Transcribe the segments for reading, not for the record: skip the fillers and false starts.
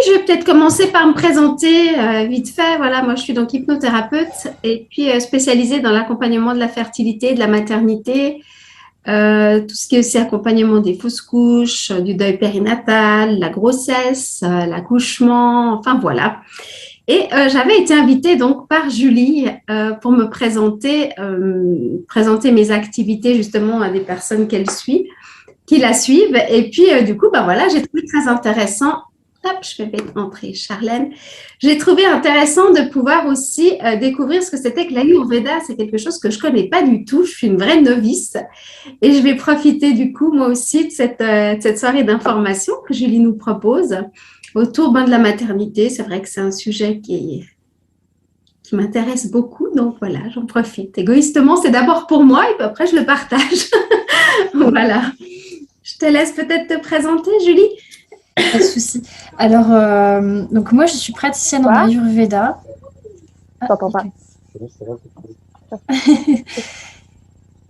je vais peut-être commencer par me présenter vite fait. Voilà, moi, je suis donc hypnothérapeute et puis spécialisée dans l'accompagnement de la fertilité, de la maternité, tout ce qui est aussi accompagnement des fausses couches, du deuil périnatal, la grossesse, l'accouchement, enfin voilà. Et j'avais été invitée donc par Julie pour me présenter mes activités justement à des personnes qu'elle suit, qui la suivent. Et puis du coup, ben voilà, j'ai trouvé très intéressant. Hop, je vais entrer Charlène. J'ai trouvé intéressant de pouvoir aussi découvrir ce que c'était que l'Ayurveda. C'est quelque chose que je ne connais pas du tout. Je suis une vraie novice. Et je vais profiter du coup, moi aussi, de cette soirée d'information que Julie nous propose autour de la maternité. C'est vrai que c'est un sujet qui m'intéresse beaucoup. Donc voilà, j'en profite. Égoïstement, c'est d'abord pour moi et puis après, je le partage. Voilà. Je te laisse peut-être te présenter, Julie. Pas de souci. Alors, donc moi, je suis praticienne en Ayurveda. T'entends pas.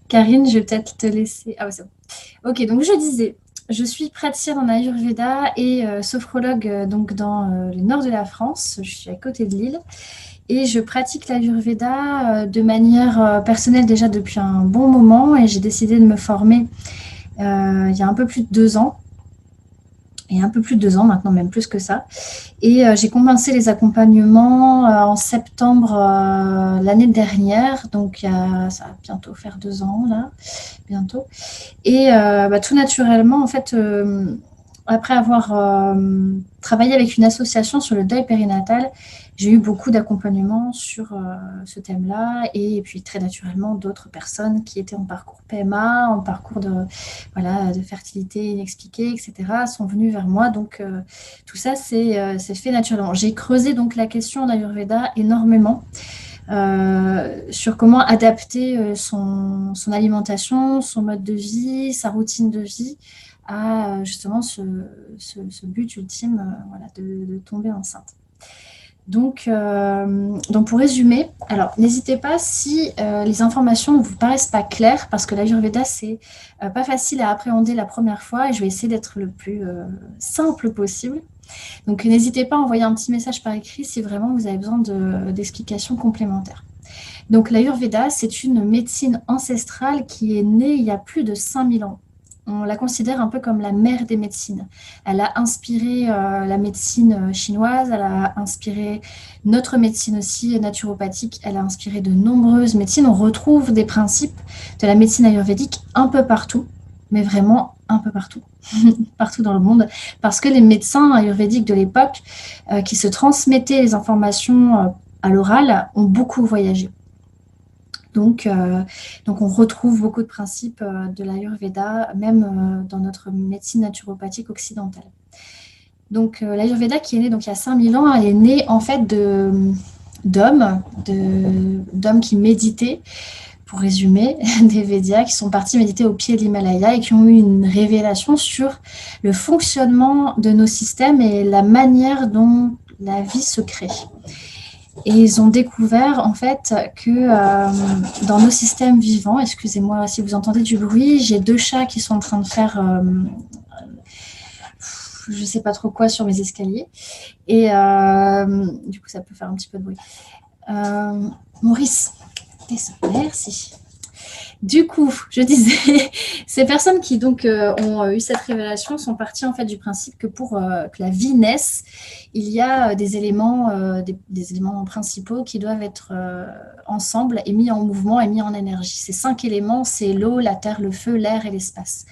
Karine, je vais peut-être te laisser. Ah, ouais, c'est bon. Ok, donc je disais, je suis praticienne en Ayurveda et sophrologue donc dans le nord de la France. Je suis à côté de Lille. Et je pratique l'Ayurveda de manière personnelle déjà depuis un bon moment. Et j'ai décidé de me former il y a un peu plus de 2 ans. Et un peu plus de 2 ans maintenant, même plus que ça. Et j'ai commencé les accompagnements en septembre l'année dernière. Donc, ça va bientôt faire 2 ans, là, bientôt. Et tout naturellement, en fait, après avoir travaillé avec une association sur le deuil périnatal, j'ai eu beaucoup d'accompagnements sur ce thème-là et puis très naturellement d'autres personnes qui étaient en parcours PMA, en parcours de fertilité inexpliquée, etc. sont venues vers moi. Donc tout ça, c'est fait naturellement. J'ai creusé donc la question en Ayurveda énormément sur comment adapter son alimentation, son mode de vie, sa routine de vie à justement ce but ultime de tomber enceinte. Donc, pour résumer, alors n'hésitez pas si les informations ne vous paraissent pas claires, parce que l'Ayurveda, c'est pas facile à appréhender la première fois et je vais essayer d'être le plus simple possible. Donc, n'hésitez pas à envoyer un petit message par écrit si vraiment vous avez besoin d'explications complémentaires. Donc, l'Ayurveda, c'est une médecine ancestrale qui est née il y a plus de 5000 ans. On la considère un peu comme la mère des médecines. Elle a inspiré la médecine chinoise, elle a inspiré notre médecine aussi naturopathique, elle a inspiré de nombreuses médecines. On retrouve des principes de la médecine ayurvédique un peu partout, mais vraiment un peu partout, partout dans le monde, parce que les médecins ayurvédiques de l'époque qui se transmettaient les informations à l'oral ont beaucoup voyagé. Donc, on retrouve beaucoup de principes de l'Ayurveda, même dans notre médecine naturopathique occidentale. Donc, l'Ayurveda qui est né donc, il y a 5000 ans, elle est née en fait d'hommes qui méditaient, pour résumer, des Védias qui sont partis méditer au pied de l'Himalaya et qui ont eu une révélation sur le fonctionnement de nos systèmes et la manière dont la vie se crée. Et ils ont découvert en fait que dans nos systèmes vivants, excusez-moi si vous entendez du bruit, j'ai 2 chats qui sont en train de faire je ne sais pas trop quoi sur mes escaliers. Et du coup, ça peut faire un petit peu de bruit. Maurice, merci. Du coup, je disais, ces personnes qui donc ont eu cette révélation sont parties en fait du principe que pour que la vie naisse, il y a des éléments principaux qui doivent être ensemble et mis en mouvement et mis en énergie. Ces 5 éléments, c'est l'eau, la terre, le feu, l'air et l'espace.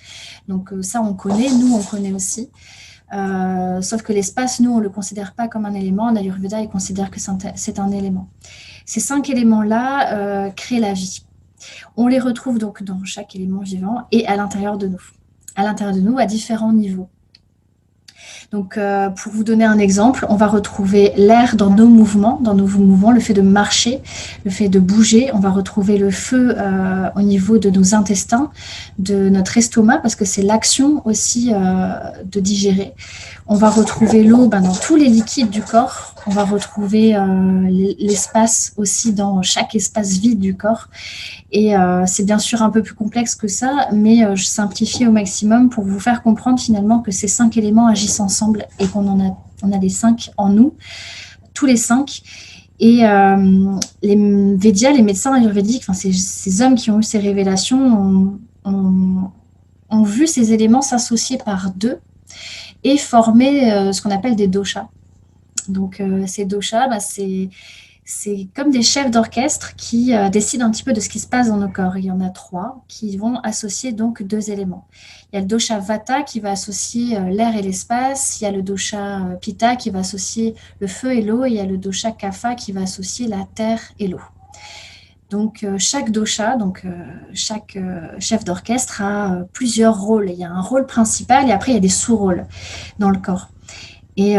Donc ça, on connaît, nous, on connaît aussi. Sauf que l'espace, nous, on ne le considère pas comme un élément. En Ayurveda, ils considèrent que c'est un élément. Ces 5 éléments-là créent la vie. On les retrouve donc dans chaque élément vivant et à l'intérieur de nous. À l'intérieur de nous, à différents niveaux. Donc, pour vous donner un exemple, on va retrouver l'air dans nos mouvements, le fait de marcher, le fait de bouger. On va retrouver le feu au niveau de nos intestins, de notre estomac, parce que c'est l'action aussi de digérer. On va retrouver l'eau dans tous les liquides du corps. On va retrouver l'espace aussi dans chaque espace vide du corps. Et c'est bien sûr un peu plus complexe que ça, mais je simplifie au maximum pour vous faire comprendre finalement que ces 5 éléments agissent ensemble et qu'on en a On a les 5 en nous, tous les 5. Et les Védias, les médecins ayurvédiques, enfin, ces hommes qui ont eu ces révélations ont vu ces éléments s'associer par 2 et former ce qu'on appelle des doshas. Donc, ces doshas, c'est comme des chefs d'orchestre qui décident un petit peu de ce qui se passe dans nos corps. Il y en a 3 qui vont associer donc 2 éléments. Il y a le dosha Vata qui va associer l'air et l'espace. Il y a le dosha Pitta qui va associer le feu et l'eau. Et il y a le dosha Kapha qui va associer la terre et l'eau. Donc, chaque dosha, chaque chef d'orchestre a plusieurs rôles. Il y a un rôle principal et après, il y a des sous-rôles dans le corps. Et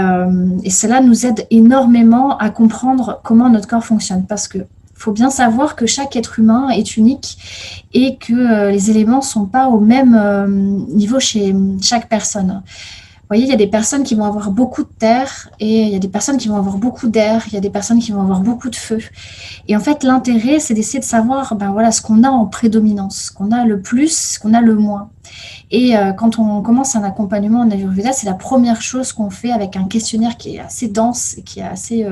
cela nous aide énormément à comprendre comment notre corps fonctionne. Parce qu'il faut bien savoir que chaque être humain est unique et que les éléments ne sont pas au même niveau chez chaque personne. Vous voyez, il y a des personnes qui vont avoir beaucoup de terre et il y a des personnes qui vont avoir beaucoup d'air, il y a des personnes qui vont avoir beaucoup de feu. Et en fait, l'intérêt, c'est d'essayer de savoir ce qu'on a en prédominance, ce qu'on a le plus, ce qu'on a le moins. Et quand on commence un accompagnement en Ayurveda, c'est la première chose qu'on fait avec un questionnaire qui est assez dense et qui est assez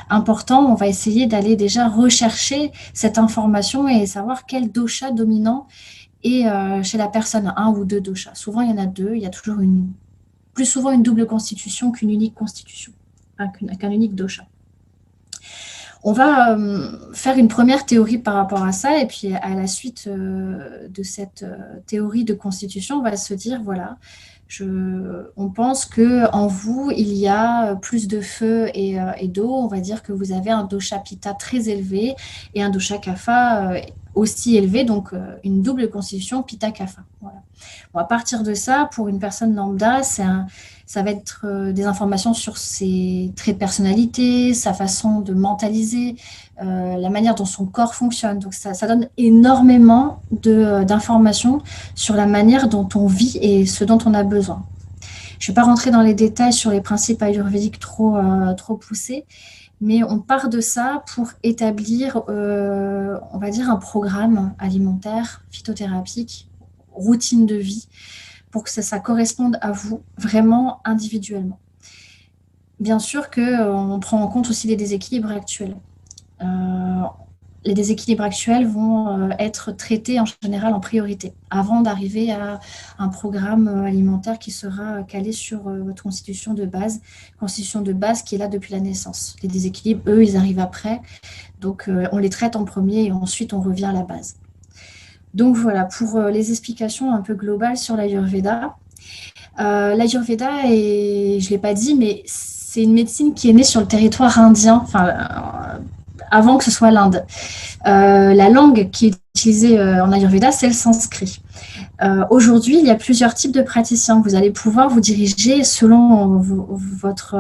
important. On va essayer d'aller déjà rechercher cette information et savoir quel dosha dominant est chez la personne, 1 ou 2 doshas. Souvent, il y en a 2, il y a toujours plus souvent une double constitution qu'une unique constitution, qu'un unique dosha. On va faire une première théorie par rapport à ça, et puis à la suite de cette théorie de constitution, on va se dire, voilà, on pense qu'en vous, il y a plus de feu et d'eau. On va dire que vous avez un dosha Pitta très élevé et un dosha Kapha aussi élevé, donc une double constitution Pitta-Kapha. Voilà. Bon, à partir de ça, pour une personne lambda, ça va être des informations sur ses traits de personnalité, sa façon de mentaliser, la manière dont son corps fonctionne. Donc ça donne énormément d'informations sur la manière dont on vit et ce dont on a besoin. Je ne vais pas rentrer dans les détails sur les principes ayurvédiques trop poussés, mais on part de ça pour établir, on va dire, un programme alimentaire, phytothérapique, routine de vie, pour que ça corresponde à vous vraiment individuellement. Bien sûr qu'on prend en compte aussi les déséquilibres actuels. Les déséquilibres actuels vont être traités en général en priorité, avant d'arriver à un programme alimentaire qui sera calé sur votre constitution de base qui est là depuis la naissance. Les déséquilibres, eux, ils arrivent après, donc on les traite en premier et ensuite on revient à la base. Donc voilà, pour les explications un peu globales sur l'Ayurveda. L'Ayurveda, je ne l'ai pas dit, mais c'est une médecine qui est née sur le territoire indien, avant que ce soit l'Inde. La langue qui est utilisée en Ayurveda, c'est le sanskrit. Aujourd'hui, il y a plusieurs types de praticiens. Vous allez pouvoir vous diriger selon votre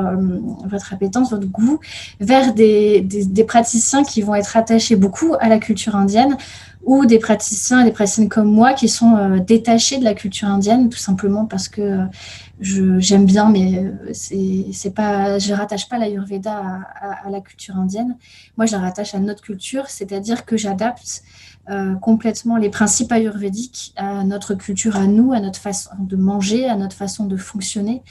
appétence, votre goût, vers des praticiens qui vont être attachés beaucoup à la culture indienne, ou des praticiens et des praticiennes comme moi qui sont détachés de la culture indienne, tout simplement parce que j'aime bien, mais je ne rattache pas l'Ayurveda à la culture indienne. Moi, je la rattache à notre culture, c'est-à-dire que j'adapte complètement les principes ayurvédiques à notre culture, à nous, à notre façon de manger, à notre façon de fonctionner,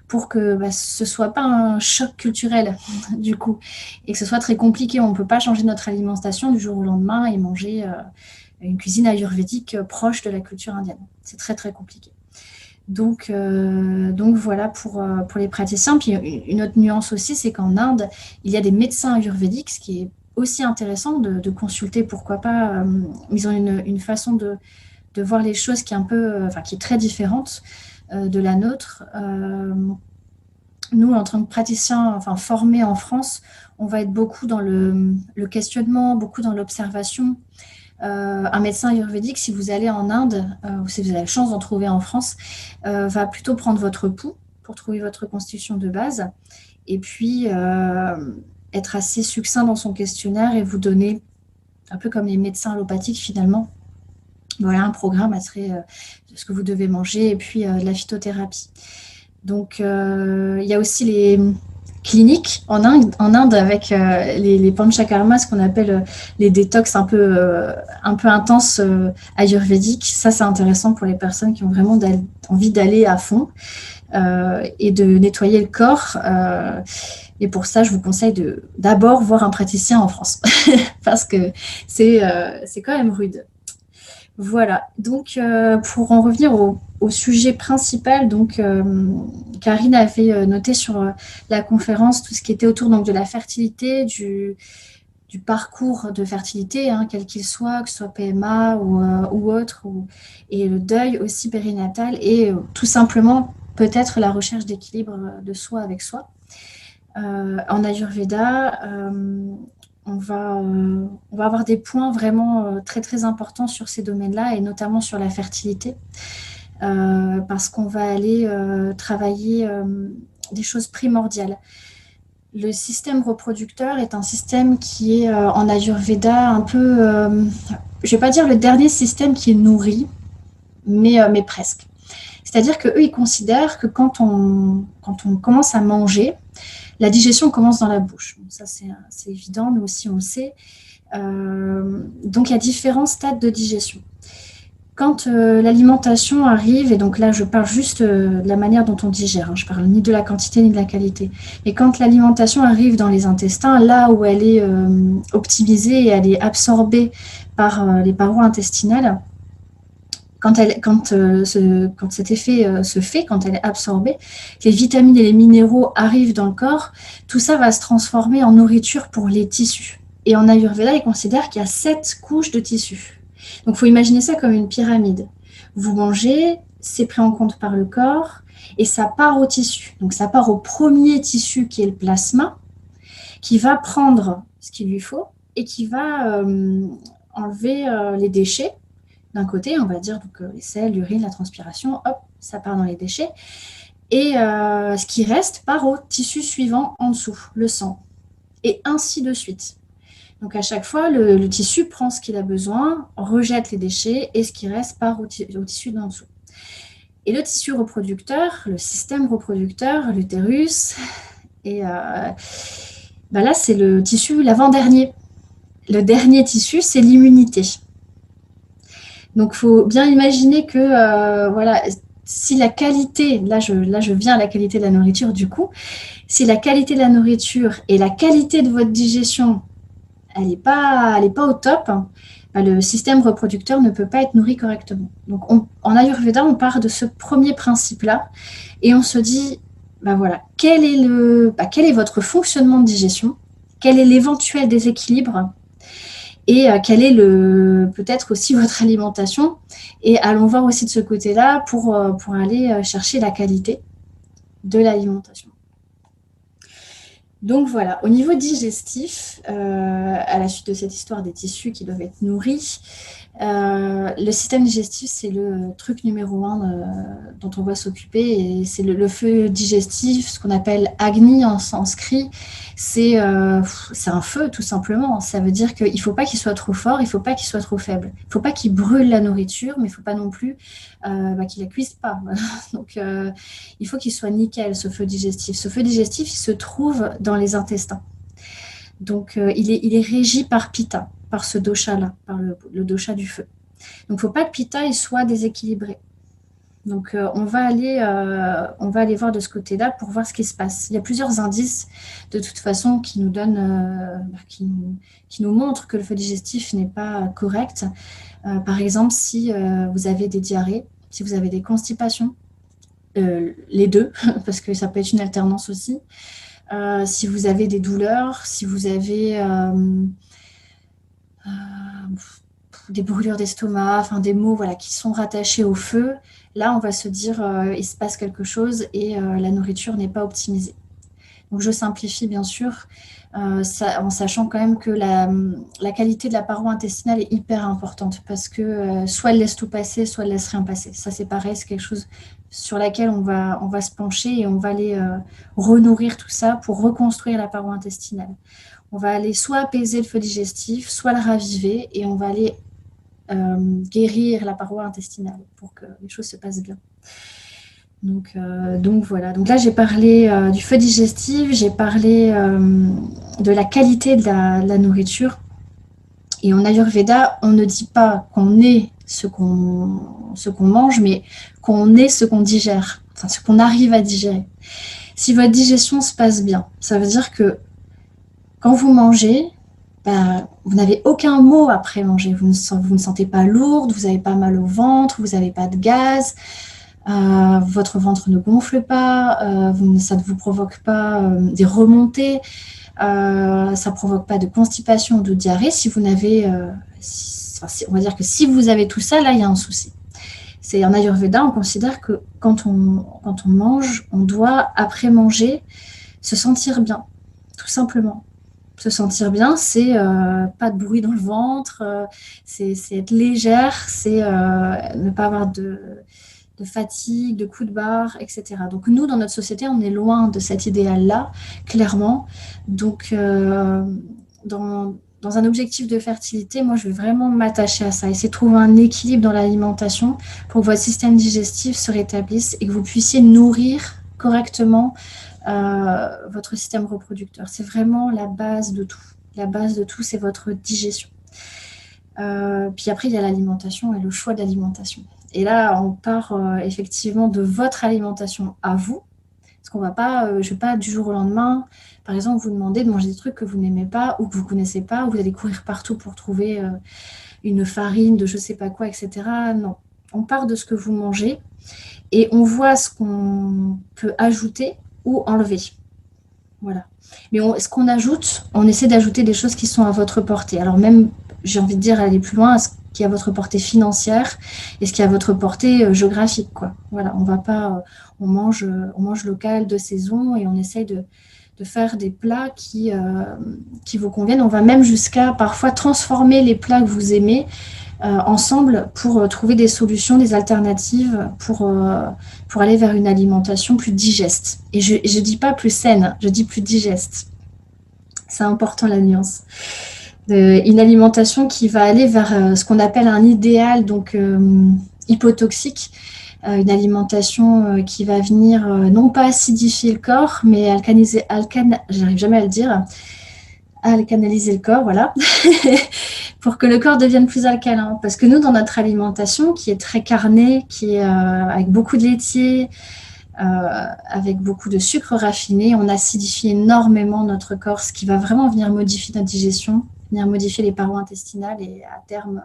pour que ce ne soit pas un choc culturel, du coup, et que ce soit très compliqué. On ne peut pas changer notre alimentation du jour au lendemain et manger une cuisine ayurvédique proche de la culture indienne. C'est très, très compliqué. Donc voilà pour les praticiens. Puis une autre nuance aussi, c'est qu'en Inde, il y a des médecins ayurvédiques, ce qui est aussi intéressant de consulter, pourquoi pas. Ils ont une façon de voir les choses qui est très différente de la nôtre. Nous, en tant que praticiens formés en France, on va être beaucoup dans le questionnement, beaucoup dans l'observation. Un médecin ayurvédique, si vous allez en Inde, ou si vous avez la chance d'en trouver en France, va plutôt prendre votre pouls pour trouver votre constitution de base, et puis être assez succinct dans son questionnaire et vous donner, un peu comme les médecins allopathiques finalement, voilà un programme de ce que vous devez manger, et puis de la phytothérapie. Donc il y a aussi clinique en Inde avec les panchakarmas, ce qu'on appelle les détox un peu intenses ayurvédiques. Ça, c'est intéressant pour les personnes qui ont vraiment envie d'aller à fond et de nettoyer le corps. Et pour ça, je vous conseille d'abord voir un praticien en France parce que c'est quand même rude. Voilà, donc pour en revenir au sujet principal, donc Karine avait noté sur la conférence tout ce qui était autour donc, de la fertilité, du parcours de fertilité, hein, quel qu'il soit, que ce soit PMA ou autre, et le deuil aussi périnatal, et tout simplement peut-être la recherche d'équilibre de soi avec soi. En Ayurveda, on va avoir des points vraiment très, très importants sur ces domaines-là, et notamment sur la fertilité, parce qu'on va aller travailler des choses primordiales. Le système reproducteur est un système qui est en Ayurveda un peu, je ne vais pas dire le dernier système qui est nourri, mais presque. C'est-à-dire qu'eux, ils considèrent que quand on commence à manger, la digestion commence dans la bouche. Ça, c'est évident, nous aussi, on le sait. Donc, il y a différents stades de digestion. Quand l'alimentation arrive, et donc là, je parle juste de la manière dont on digère, hein, je ne parle ni de la quantité ni de la qualité, mais quand l'alimentation arrive dans les intestins, là où elle est optimisée et elle est absorbée par les parois intestinales, quand cet effet se fait, quand elle est absorbée, les vitamines et les minéraux arrivent dans le corps, tout ça va se transformer en nourriture pour les tissus. Et en Ayurveda, ils considèrent qu'il y a 7 couches de tissus. Donc, il faut imaginer ça comme une pyramide. Vous mangez, c'est pris en compte par le corps, et ça part au tissu. Donc, ça part au premier tissu qui est le plasma, qui va prendre ce qu'il lui faut et qui va enlever les déchets. D'un côté, on va dire donc, les selles, l'urine, la transpiration, hop, ça part dans les déchets. Et ce qui reste part au tissu suivant en dessous, le sang. Et ainsi de suite. Donc à chaque fois, le tissu prend ce qu'il a besoin, rejette les déchets et ce qui reste part au tissu d'en dessous. Et le tissu reproducteur, le système reproducteur, l'utérus, et là, c'est le tissu l'avant-dernier. Le dernier tissu, c'est l'immunité. Donc, il faut bien imaginer que, voilà, si la qualité, là je viens à la qualité de la nourriture du coup, si la qualité de la nourriture et la qualité de votre digestion, elle n'est pas au top, le système reproducteur ne peut pas être nourri correctement. Donc, en Ayurveda, on part de ce premier principe-là et on se dit, voilà, quel est votre fonctionnement de digestion, quel est l'éventuel déséquilibre et quel est peut-être aussi votre alimentation. Et allons voir aussi de ce côté-là pour aller chercher la qualité de l'alimentation. Donc voilà, au niveau digestif, à la suite de cette histoire des tissus qui doivent être nourris, le système digestif, c'est le truc numéro 1 dont on va s'occuper, et c'est le feu digestif, ce qu'on appelle Agni en sanskrit. C'est un feu, tout simplement. Ça veut dire qu'il ne faut pas qu'il soit trop fort, il ne faut pas qu'il soit trop faible. Il ne faut pas qu'il brûle la nourriture, mais il ne faut pas non plus qu'il la cuise pas. Donc, il faut qu'il soit nickel, ce feu digestif. Ce feu digestif, il se trouve dans les intestins. Donc, il est régi par Pitta, par ce dosha-là, par le dosha du feu. Donc, il ne faut pas que Pitta il soit déséquilibré. Donc, on va aller voir de ce côté-là pour voir ce qui se passe. Il y a plusieurs indices, de toute façon, qui nous donnent, qui nous montrent que le feu digestif n'est pas correct. Par exemple, si vous avez des diarrhées, si vous avez des constipations, les deux, parce que ça peut être une alternance aussi. Si vous avez des douleurs, si vous avez des brûlures d'estomac, enfin des maux qui sont rattachés au feu, là on va se dire il se passe quelque chose et la nourriture n'est pas optimisée. Donc je simplifie bien sûr, en sachant quand même que la qualité de la paroi intestinale est hyper importante, parce que soit elle laisse tout passer, soit elle laisse rien passer. Ça c'est pareil, c'est quelque chose sur laquelle on va se pencher et on va aller renourrir tout ça pour reconstruire la paroi intestinale. On va aller soit apaiser le feu digestif, soit le raviver, et on va aller guérir la paroi intestinale pour que les choses se passent bien. Donc voilà. Donc là, j'ai parlé du feu digestif, j'ai parlé de la qualité de la nourriture. Et en Ayurveda, on ne dit pas qu'on est ce qu'on mange, mais qu'on est ce qu'on digère, enfin ce qu'on arrive à digérer. Si votre digestion se passe bien, ça veut dire que quand vous mangez, vous n'avez aucun mot après manger. Vous ne sentez pas lourde, vous n'avez pas mal au ventre, vous n'avez pas de gaz, votre ventre ne gonfle pas, ça ne vous provoque pas des remontées, ça ne provoque pas de constipation ou de diarrhée. Si vous n'avez, on va dire que si vous avez tout ça, là, il y a un souci. C'est en Ayurveda, on considère que quand on mange, on doit, après manger, se sentir bien, tout simplement. Se sentir bien, c'est pas de bruit dans le ventre, c'est être légère, c'est ne pas avoir de fatigue, de coups de barre, etc. Donc nous, dans notre société, on est loin de cet idéal-là, clairement. Donc, dans un objectif de fertilité, moi, je vais vraiment m'attacher à ça, essayer de trouver un équilibre dans l'alimentation pour que votre système digestif se rétablisse et que vous puissiez nourrir correctement votre système reproducteur. C'est vraiment la base de tout. La base de tout, c'est votre digestion. Puis après, il y a l'alimentation et le choix d'alimentation. Et là, on part effectivement de votre alimentation à vous. Parce qu'on va pas, je ne vais pas du jour au lendemain, par exemple, vous demander de manger des trucs que vous n'aimez pas ou que vous ne connaissez pas, ou vous allez courir partout pour trouver une farine de je ne sais pas quoi, etc. Non. On part de ce que vous mangez et on voit ce qu'on peut ajouter ou enlever. Voilà. Mais ce qu'on ajoute, on essaie d'ajouter des choses qui sont à votre portée. Alors même, j'ai envie de dire, aller plus loin, ce qui est à votre portée financière et ce qui est à votre portée géographique, quoi. Voilà, on va pas, on mange local, de saison, et on essaye de faire des plats qui vous conviennent. On va même jusqu'à parfois transformer les plats que vous aimez ensemble pour trouver des solutions, des alternatives pour aller vers une alimentation plus digeste. Et je ne dis pas plus saine, je dis plus digeste. C'est important la nuance. Une alimentation qui va aller vers ce qu'on appelle un idéal, donc hypotoxique, une alimentation qui va venir non pas acidifier le corps, mais j'arrive jamais à le dire, alcanaliser le corps, voilà, pour que le corps devienne plus alcalin. Parce que nous, dans notre alimentation, qui est très carnée, qui est avec beaucoup de laitier, avec beaucoup de sucre raffiné, on acidifie énormément notre corps, ce qui va vraiment venir modifier notre digestion, venir modifier les parois intestinales et à terme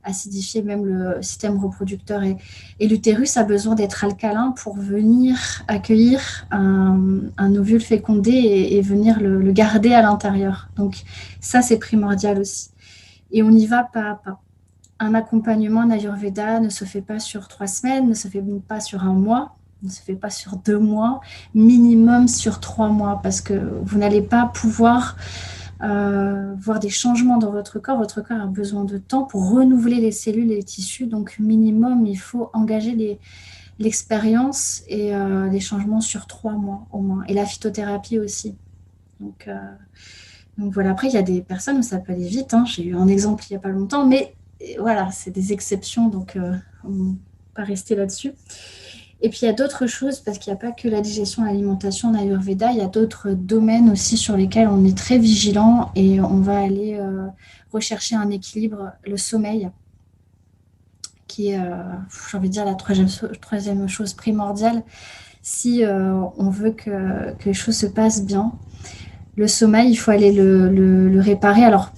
acidifier même le système reproducteur. Et l'utérus a besoin d'être alcalin pour venir accueillir un ovule fécondé et venir le garder à l'intérieur. Donc ça, c'est primordial aussi. Et on y va pas à pas. Un accompagnement en Ayurveda ne se fait pas sur 3 semaines, ne se fait pas sur 1 mois, ne se fait pas sur 2 mois, minimum sur 3 mois, parce que vous n'allez pas pouvoir voir des changements dans votre corps. Votre corps a besoin de temps pour renouveler les cellules et les tissus. Donc, minimum, il faut engager l'expérience et les changements sur 3 mois au moins. Et la phytothérapie aussi. Donc voilà. Après, il y a des personnes où ça peut aller vite. Hein. J'ai eu un exemple il n'y a pas longtemps. Mais voilà, c'est des exceptions. Donc, on ne va pas rester là-dessus. Et puis, il y a d'autres choses, parce qu'il n'y a pas que la digestion et l'alimentation en Ayurveda, il y a d'autres domaines aussi sur lesquels on est très vigilant et on va aller rechercher un équilibre, le sommeil, qui est, j'ai envie de dire, la troisième chose primordiale si on veut que les choses se passent bien. Le sommeil, il faut aller le réparer. Alors,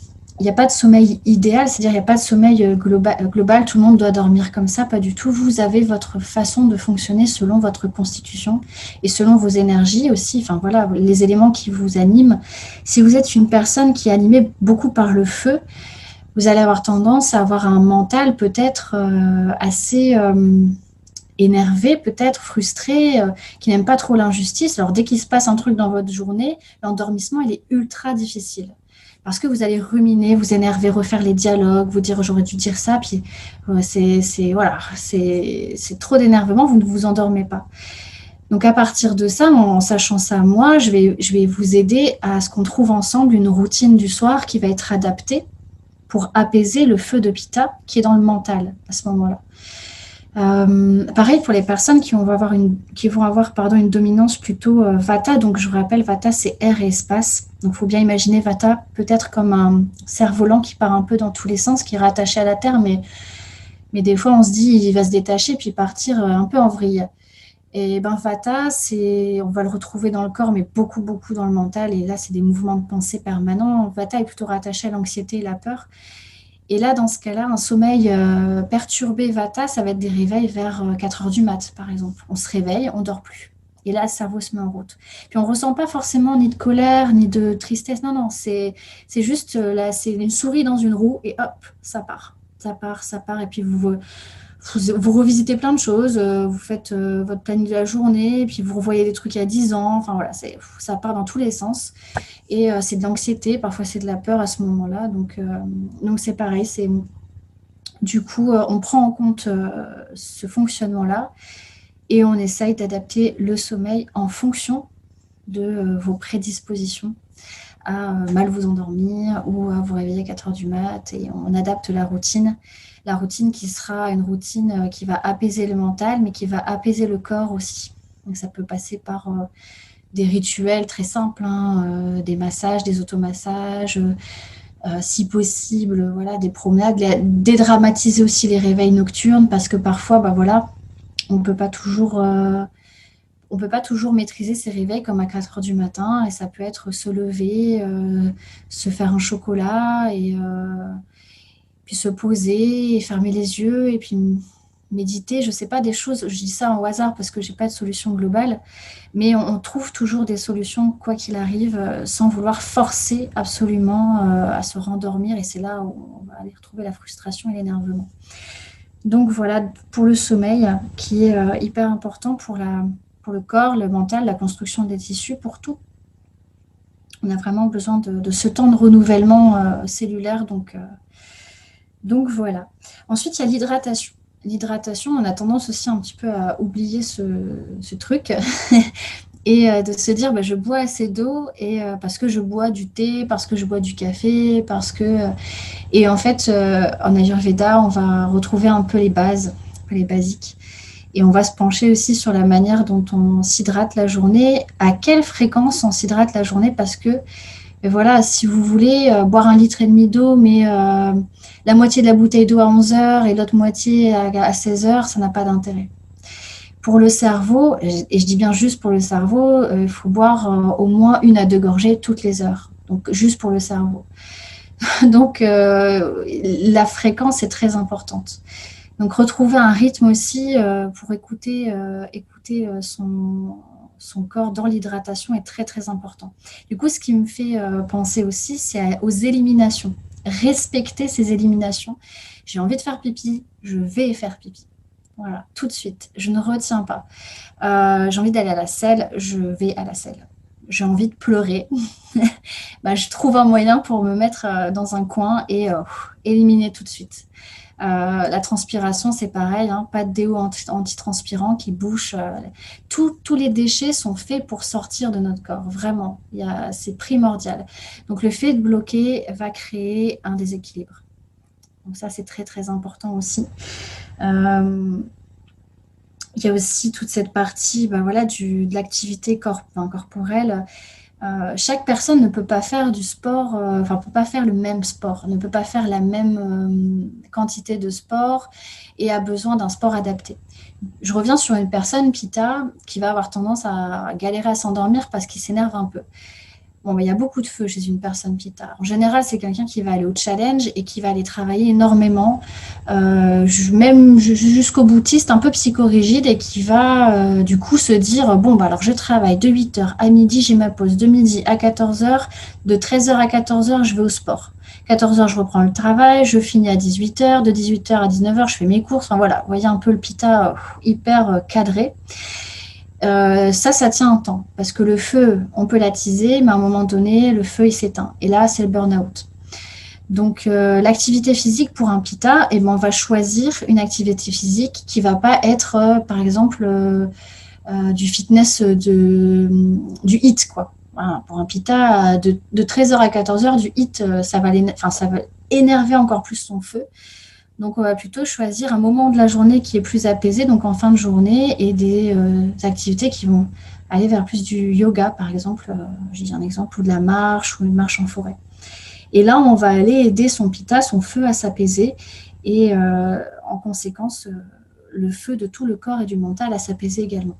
il n'y a pas de sommeil idéal, c'est-à-dire il n'y a pas de sommeil global, tout le monde doit dormir comme ça, pas du tout. Vous avez votre façon de fonctionner selon votre constitution et selon vos énergies aussi, enfin voilà, les éléments qui vous animent. Si vous êtes une personne qui est animée beaucoup par le feu, vous allez avoir tendance à avoir un mental peut-être assez énervé, peut-être frustré, qui n'aime pas trop l'injustice. Alors dès qu'il se passe un truc dans votre journée, l'endormissement, il est ultra difficile. Parce que vous allez ruminer, vous énerver, refaire les dialogues, vous dire j'aurais dû dire ça, puis c'est trop d'énervement, vous ne vous endormez pas. Donc à partir de ça, en sachant ça moi, je vais vous aider à ce qu'on trouve ensemble une routine du soir qui va être adaptée pour apaiser le feu de Pitta qui est dans le mental à ce moment-là. Pareil pour les personnes qui vont avoir une dominance plutôt Vata. Donc, je vous rappelle, Vata, c'est air et espace. Donc, il faut bien imaginer Vata peut-être comme un cerf-volant qui part un peu dans tous les sens, qui est rattaché à la terre, mais des fois, on se dit, il va se détacher puis partir un peu en vrille. Et ben, Vata, on va le retrouver dans le corps, mais beaucoup, beaucoup dans le mental. Et là, c'est des mouvements de pensée permanents. Vata est plutôt rattaché à l'anxiété et la peur. Et là, dans ce cas-là, un sommeil perturbé Vata, ça va être des réveils vers 4 heures du mat, par exemple. On se réveille, on dort plus. Et là, le cerveau se met en route. Puis on ne ressent pas forcément ni de colère, ni de tristesse. Non, non, c'est juste, là, c'est une souris dans une roue et hop, ça part. Ça part, ça part. Et puis vous revisitez plein de choses. Vous faites votre planning de la journée, et puis vous revoyez des trucs il y a 10 ans. Enfin voilà, ça part dans tous les sens. Et c'est de l'anxiété, parfois c'est de la peur à ce moment-là. Donc c'est pareil, du coup, on prend en compte ce fonctionnement-là et on essaye d'adapter le sommeil en fonction de vos prédispositions à mal vous endormir ou à vous réveiller à 4 heures du mat. Et on adapte la routine qui sera une routine qui va apaiser le mental, mais qui va apaiser le corps aussi. Donc ça peut passer par des rituels très simples, des massages, des automassages, si possible, voilà, des promenades, dédramatiser aussi les réveils nocturnes parce que parfois, on ne peut pas toujours maîtriser ses réveils comme à 4 heures du matin et ça peut être se lever, se faire un chocolat et puis se poser et fermer les yeux et puis méditer, je ne sais pas, des choses, je dis ça au hasard parce que je n'ai pas de solution globale, mais on trouve toujours des solutions, quoi qu'il arrive, sans vouloir forcer absolument à se rendormir, et c'est là où on va aller retrouver la frustration et l'énervement. Donc voilà, pour le sommeil, qui est hyper important pour le corps, le mental, la construction des tissus, pour tout. On a vraiment besoin de ce temps de renouvellement cellulaire, donc voilà. Ensuite, il y a l'hydratation. L'hydratation, on a tendance aussi un petit peu à oublier ce truc et de se dire je bois assez d'eau et parce que je bois du thé, parce que je bois du café, et en fait en Ayurveda on va retrouver un peu les bases, les basiques, et on va se pencher aussi sur la manière dont on s'hydrate la journée, à quelle fréquence on s'hydrate la journée, parce que voilà, si vous voulez boire 1,5 litre d'eau, mais la moitié de la bouteille d'eau à 11 heures et l'autre moitié à 16 heures, ça n'a pas d'intérêt. Pour le cerveau, et je dis bien juste pour le cerveau, il faut boire au moins 1 à 2 gorgées toutes les heures. Donc, juste pour le cerveau. Donc, la fréquence est très importante. Donc, retrouver un rythme aussi pour écouter son corps dans l'hydratation est très, très important. Du coup, ce qui me fait penser aussi, c'est aux éliminations. Respecter ces éliminations. J'ai envie de faire pipi, je vais faire pipi. Voilà, tout de suite. Je ne retiens pas. J'ai envie d'aller à la selle, je vais à la selle. J'ai envie de pleurer. Je trouve un moyen pour me mettre dans un coin et éliminer tout de suite. La transpiration, c'est pareil, pas de déo antitranspirant qui bouche. Tous les déchets sont faits pour sortir de notre corps, vraiment. C'est primordial. Donc, le fait de bloquer va créer un déséquilibre. Donc, ça, c'est très, très important aussi. Il y a aussi toute cette partie de l'activité corporelle. Chaque personne ne peut pas faire du sport, peut pas faire le même sport, ne peut pas faire la même quantité de sport et a besoin d'un sport adapté. Je reviens sur une personne Pitta qui va avoir tendance à galérer à s'endormir parce qu'il s'énerve un peu. Il y a beaucoup de feu chez une personne Pitta. En général, c'est quelqu'un qui va aller au challenge et qui va aller travailler énormément, même jusqu'au boutiste, un peu psychorigide, et qui va du coup se dire alors je travaille de 8h à midi, j'ai ma pause de midi à 14h, de 13h à 14h, je vais au sport. 14h, je reprends le travail, je finis à 18h, de 18h à 19h, je fais mes courses. Enfin voilà, vous voyez un peu le Pitta hyper cadré. Ça tient un temps, parce que le feu, on peut l'attiser, mais à un moment donné, le feu, il s'éteint. Et là, c'est le burn-out. Donc, l'activité physique pour un Pitta, on va choisir une activité physique qui ne va pas être, par exemple, du fitness, du HIIT, quoi. Voilà, pour un Pitta, de 13h à 14h, du HIIT, ça va énerver encore plus son feu. Donc, on va plutôt choisir un moment de la journée qui est plus apaisé, donc en fin de journée, et des activités qui vont aller vers plus du yoga, par exemple, j'ai dit un exemple, ou de la marche, ou une marche en forêt. Et là, on va aller aider son pitta, son feu à s'apaiser, et en conséquence, le feu de tout le corps et du mental à s'apaiser également.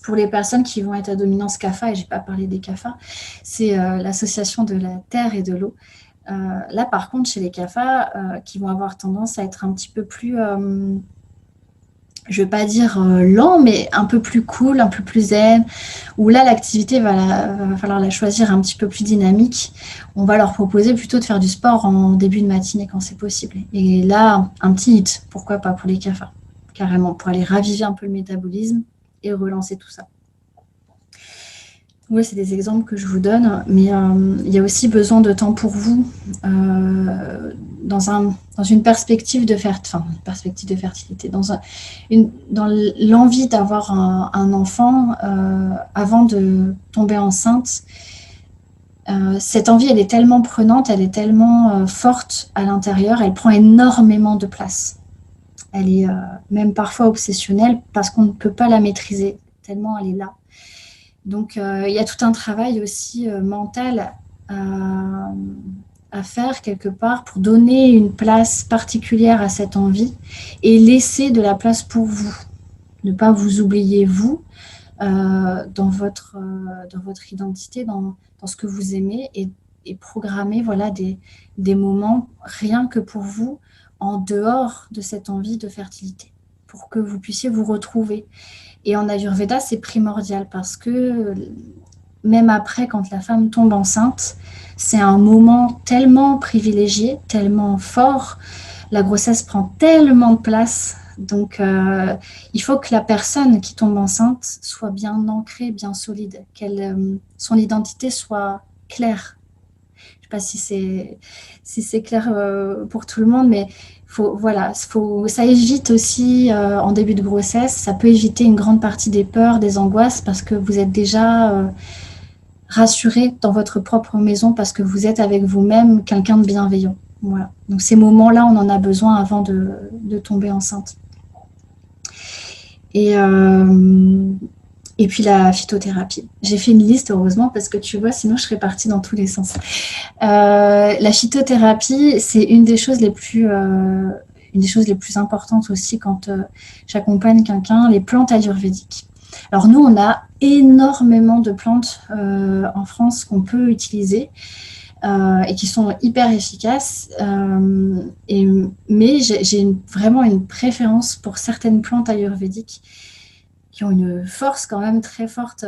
Pour les personnes qui vont être à dominance kapha, et je n'ai pas parlé des kaphas, c'est l'association de la terre et de l'eau. Là, par contre, chez les kaphas, qui vont avoir tendance à être un petit peu plus, je ne vais pas dire lent, mais un peu plus cool, un peu plus zen, où là, l'activité va falloir la choisir un petit peu plus dynamique. On va leur proposer plutôt de faire du sport en début de matinée quand c'est possible. Et là, un petit hit, pourquoi pas pour les kaphas, carrément, pour aller raviver un peu le métabolisme et relancer tout ça. Oui, c'est des exemples que je vous donne, mais il y a aussi besoin de temps pour vous dans une perspective de fertilité, dans l'envie d'avoir un enfant avant de tomber enceinte. Cette envie, elle est tellement prenante, elle est tellement forte à l'intérieur, elle prend énormément de place. Elle est même parfois obsessionnelle parce qu'on ne peut pas la maîtriser, tellement elle est là. Donc, il y a tout un travail aussi mental à faire quelque part pour donner une place particulière à cette envie et laisser de la place pour vous. Ne pas vous oublier, vous, dans votre identité, dans ce que vous aimez et programmer voilà, des moments rien que pour vous en dehors de cette envie de fertilité pour que vous puissiez vous retrouver. Et en Ayurveda, c'est primordial parce que même après, quand la femme tombe enceinte, c'est un moment tellement privilégié, tellement fort. La grossesse prend tellement de place. Donc, il faut que la personne qui tombe enceinte soit bien ancrée, bien solide, son identité soit claire. Je ne sais pas si c'est clair pour tout le monde, mais ça évite aussi en début de grossesse, ça peut éviter une grande partie des peurs, des angoisses, parce que vous êtes déjà rassuré dans votre propre maison, parce que vous êtes avec vous-même quelqu'un de bienveillant. Voilà. Donc ces moments-là, on en a besoin avant de tomber enceinte. Et puis la phytothérapie. J'ai fait une liste, heureusement, parce que tu vois, sinon je serais partie dans tous les sens. La phytothérapie, c'est une des choses les plus importantes aussi quand j'accompagne quelqu'un, les plantes ayurvédiques. Alors nous, on a énormément de plantes en France qu'on peut utiliser et qui sont hyper efficaces. Mais j'ai vraiment une préférence pour certaines plantes ayurvédiques qui ont une force quand même très forte,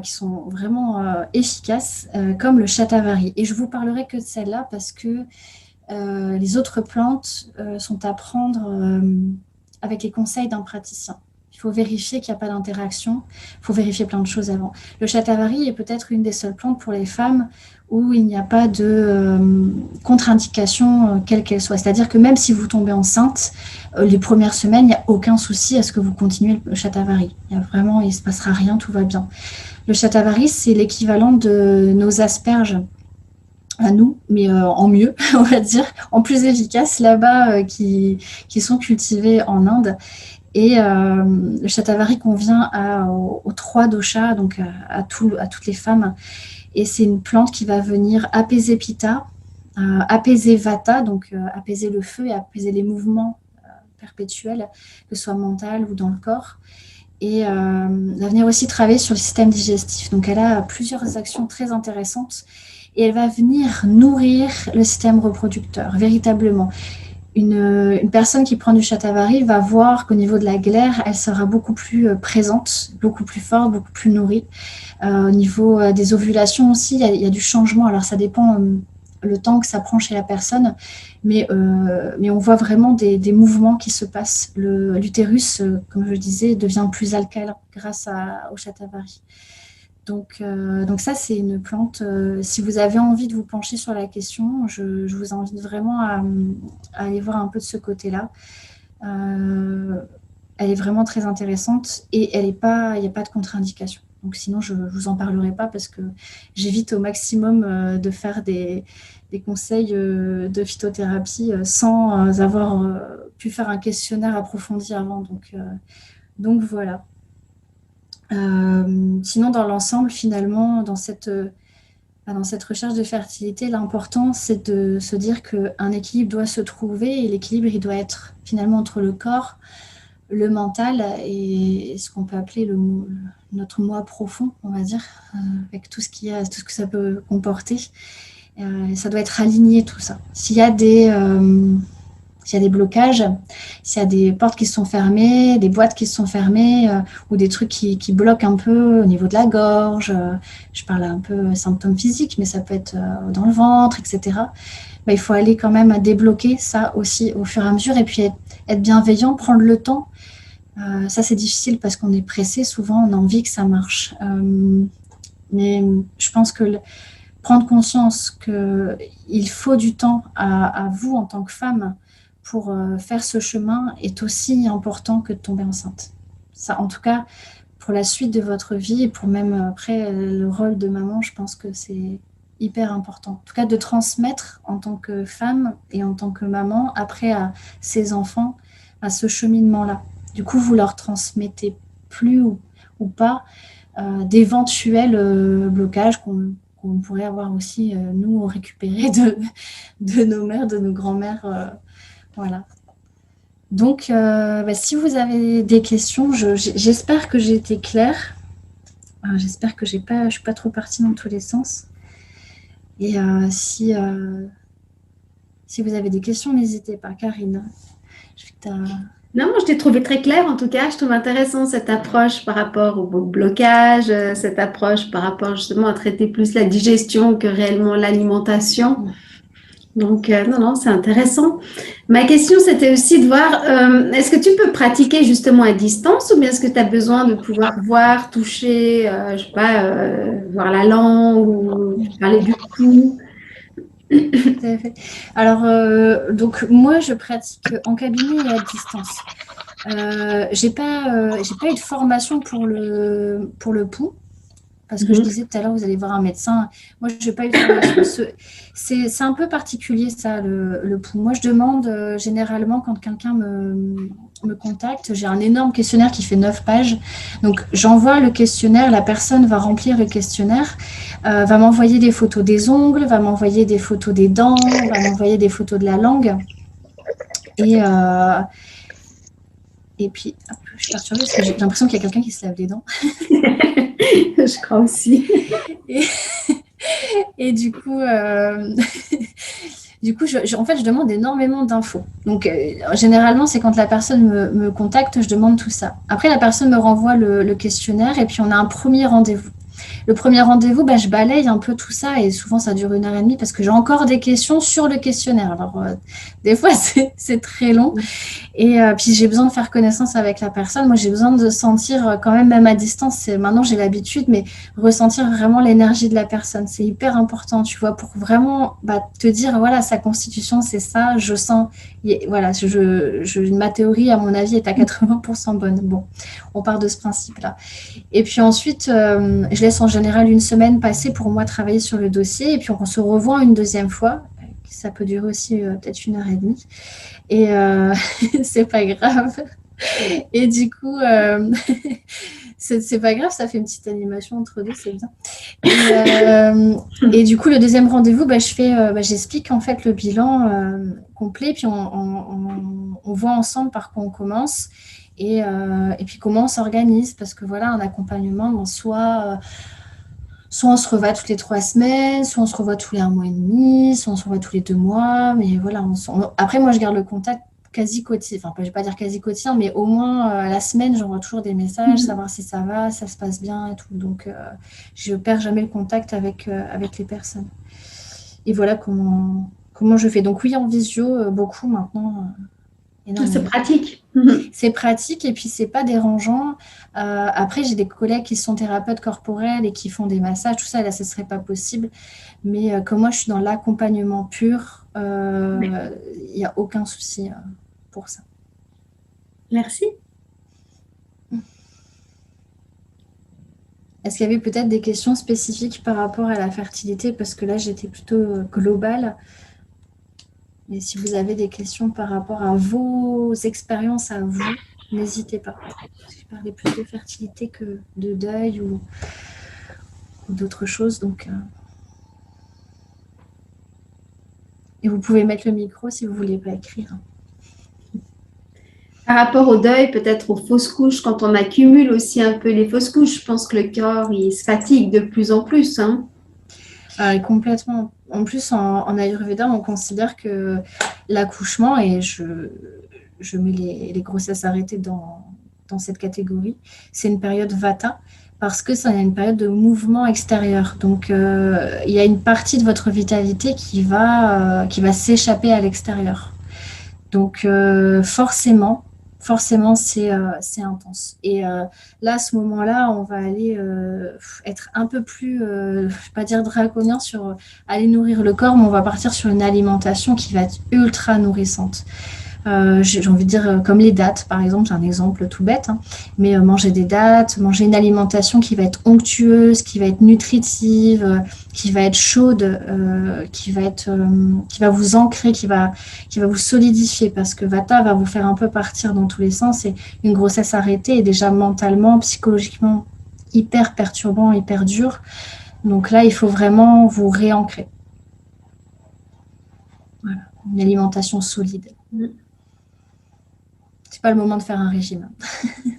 qui sont vraiment efficaces, comme le shatavari. Et je vous parlerai que de celle-là parce que les autres plantes sont à prendre avec les conseils d'un praticien. Il faut vérifier qu'il n'y a pas d'interaction. Il faut vérifier plein de choses avant. Le shatavari est peut-être une des seules plantes pour les femmes où il n'y a pas de contre-indication quelle qu'elle soit. C'est-à-dire que même si vous tombez enceinte, les premières semaines, il n'y a aucun souci à ce que vous continuez le shatavari. Il ne se passera rien, tout va bien. Le shatavari, c'est l'équivalent de nos asperges à nous, mais en mieux, on va dire, en plus efficace là-bas, qui sont cultivées en Inde. Et le shatavari convient aux 3 doshas, donc à toutes les femmes. Et c'est une plante qui va venir apaiser pitta, apaiser vata, donc apaiser le feu et apaiser les mouvements perpétuels, que ce soit mental ou dans le corps. Et va venir aussi travailler sur le système digestif. Donc elle a plusieurs actions très intéressantes. Et elle va venir nourrir le système reproducteur, véritablement. Une personne qui prend du shatavari va voir qu'au niveau de la glaire, elle sera beaucoup plus présente, beaucoup plus forte, beaucoup plus nourrie. Au niveau des ovulations aussi, il y a du changement. Alors ça dépend le temps que ça prend chez la personne, mais on voit vraiment des mouvements qui se passent. L'utérus, comme je le disais, devient plus alcalin grâce au shatavari. Donc ça, c'est une plante, si vous avez envie de vous pencher sur la question, je vous invite vraiment à aller voir un peu de ce côté-là. Elle est vraiment très intéressante et il n'y a pas de contre-indication. Donc sinon, je ne vous en parlerai pas parce que j'évite au maximum de faire des conseils de phytothérapie sans avoir pu faire un questionnaire approfondi avant. Donc voilà. Sinon, dans l'ensemble, finalement, dans cette recherche de fertilité, l'important, c'est de se dire qu'un équilibre doit se trouver et l'équilibre, il doit être finalement entre le corps, le mental et ce qu'on peut appeler notre moi profond, on va dire, avec tout ce que ça peut comporter. Et ça doit être aligné, tout ça. S'il y a des blocages, s'il y a des portes qui sont fermées, des boîtes qui sont fermées ou des trucs qui bloquent un peu au niveau de la gorge, je parle un peu symptômes physiques, mais ça peut être dans le ventre, etc. Il faut aller quand même à débloquer ça aussi au fur et à mesure et puis être bienveillant, prendre le temps. Ça, c'est difficile parce qu'on est pressé. Souvent, on a envie que ça marche. Mais je pense que prendre conscience qu'il faut du temps à vous en tant que femme pour faire ce chemin est aussi important que de tomber enceinte. Ça, en tout cas, pour la suite de votre vie et pour même après le rôle de maman, je pense que c'est hyper important. En tout cas, de transmettre en tant que femme et en tant que maman après à ses enfants à ce cheminement-là. Du coup, vous leur transmettez plus ou pas d'éventuels blocages qu'on pourrait avoir aussi, nous, récupérés de nos mères, de nos grands-mères. Voilà. Donc, si vous avez des questions, j'espère que j'ai été claire. J'espère que je ne suis pas trop partie dans tous les sens. Et si vous avez des questions, n'hésitez pas. Karine, Non, moi, je t'ai trouvé très clair. En tout cas, je trouve intéressant cette approche par rapport au blocage, cette approche par rapport justement à traiter plus la digestion que réellement l'alimentation. Donc, non, c'est intéressant. Ma question, c'était aussi de voir, est-ce que tu peux pratiquer justement à distance ou bien est-ce que tu as besoin de pouvoir voir, toucher, je sais pas, voir la langue ou parler du pouls? Tout à fait. Alors, donc moi, je pratique en cabinet et à distance. J'ai pas eu de formation pour le pouls. Parce que je disais tout à l'heure, vous allez voir un médecin. Moi, je n'ai pas eu de formation. C'est un peu particulier, ça, le pouls. Moi, je demande généralement quand quelqu'un me contacte, j'ai un énorme questionnaire qui fait 9 pages. Donc, j'envoie le questionnaire, la personne va remplir le questionnaire, va m'envoyer des photos des ongles, va m'envoyer des photos des dents, va m'envoyer des photos de la langue. Et puis, hop, je suis perturbée parce que j'ai l'impression qu'il y a quelqu'un qui se lave les dents. Je crois aussi. Et du coup, en fait, je demande énormément d'infos. Donc, généralement, c'est quand la personne me contacte, je demande tout ça. Après, la personne me renvoie le questionnaire et puis on a un premier rendez-vous. Le premier rendez-vous, je balaye un peu tout ça et souvent, ça dure 1h30 parce que j'ai encore des questions sur le questionnaire. Alors, des fois, c'est très long. Et puis, j'ai besoin de faire connaissance avec la personne. Moi, j'ai besoin de sentir quand même à distance. Maintenant, j'ai l'habitude, mais ressentir vraiment l'énergie de la personne. C'est hyper important, tu vois, pour vraiment te dire, voilà, sa constitution, c'est ça. Je sens, voilà, ma théorie, à mon avis, est à 80% bonne. Bon, on part de ce principe-là. Et puis ensuite, je laisse en général 1 semaine passer pour moi travailler sur le dossier. Et puis, on se revoit une deuxième fois. Ça peut durer aussi peut-être 1h30. Et c'est pas grave. Et du coup, c'est pas grave, ça fait une petite animation entre deux, c'est bien. Et du coup, le deuxième rendez-vous, j'explique en fait le bilan complet, puis on voit ensemble par quoi on commence et puis comment on s'organise, parce que voilà, un accompagnement, soit on se revoit toutes les 3 semaines, soit on se revoit tous les 1 mois et demi, soit on se revoit tous les 2 mois. Mais voilà, après, moi, je garde le contact quasi quotidien. Enfin, je ne vais pas dire quasi quotidien, mais au moins à la semaine, j'envoie toujours des messages, savoir si ça va, si ça se passe bien et tout. Donc, je ne perds jamais le contact avec les personnes. Et voilà comment je fais. Donc, oui, en visio, beaucoup maintenant. C'est pratique. C'est pratique et puis c'est pas dérangeant. Après, j'ai des collègues qui sont thérapeutes corporels et qui font des massages, tout ça, là, ce serait pas possible. Mais comme moi, je suis dans l'accompagnement pur, il n'y a aucun souci pour ça. Merci. Est-ce qu'il y avait peut-être des questions spécifiques par rapport à la fertilité? Parce que là, j'étais plutôt globale. Mais si vous avez des questions par rapport à vos expériences à vous, n'hésitez pas. Parce que je parlais plus de fertilité que de deuil ou d'autres choses. Donc, et vous pouvez mettre le micro si vous ne voulez pas écrire. Par rapport au deuil, peut-être aux fausses couches, quand on accumule aussi un peu les fausses couches, je pense que le corps, il se fatigue de plus en plus. Hein. Complètement. En plus, en Ayurveda, on considère que l'accouchement, et je mets les grossesses arrêtées dans cette catégorie, c'est une période vata parce que c'est une période de mouvement extérieur. Donc, il y a une partie de votre vitalité qui va s'échapper à l'extérieur. Donc, forcément, c'est intense. Et là, à ce moment-là, on va aller être un peu plus, je ne vais pas dire draconien sur aller nourrir le corps, mais on va partir sur une alimentation qui va être ultra nourrissante. J'ai envie de dire comme les dattes, par exemple, c'est un exemple tout bête, hein, mais manger des dattes, manger une alimentation qui va être onctueuse, qui va être nutritive, qui va être chaude, qui va vous ancrer, qui va vous solidifier, parce que Vata va vous faire un peu partir dans tous les sens, et une grossesse arrêtée est déjà mentalement, psychologiquement hyper perturbant, hyper dur. Donc là, il faut vraiment vous réancrer. Voilà, une alimentation solide. C'est pas le moment de faire un régime. Je ne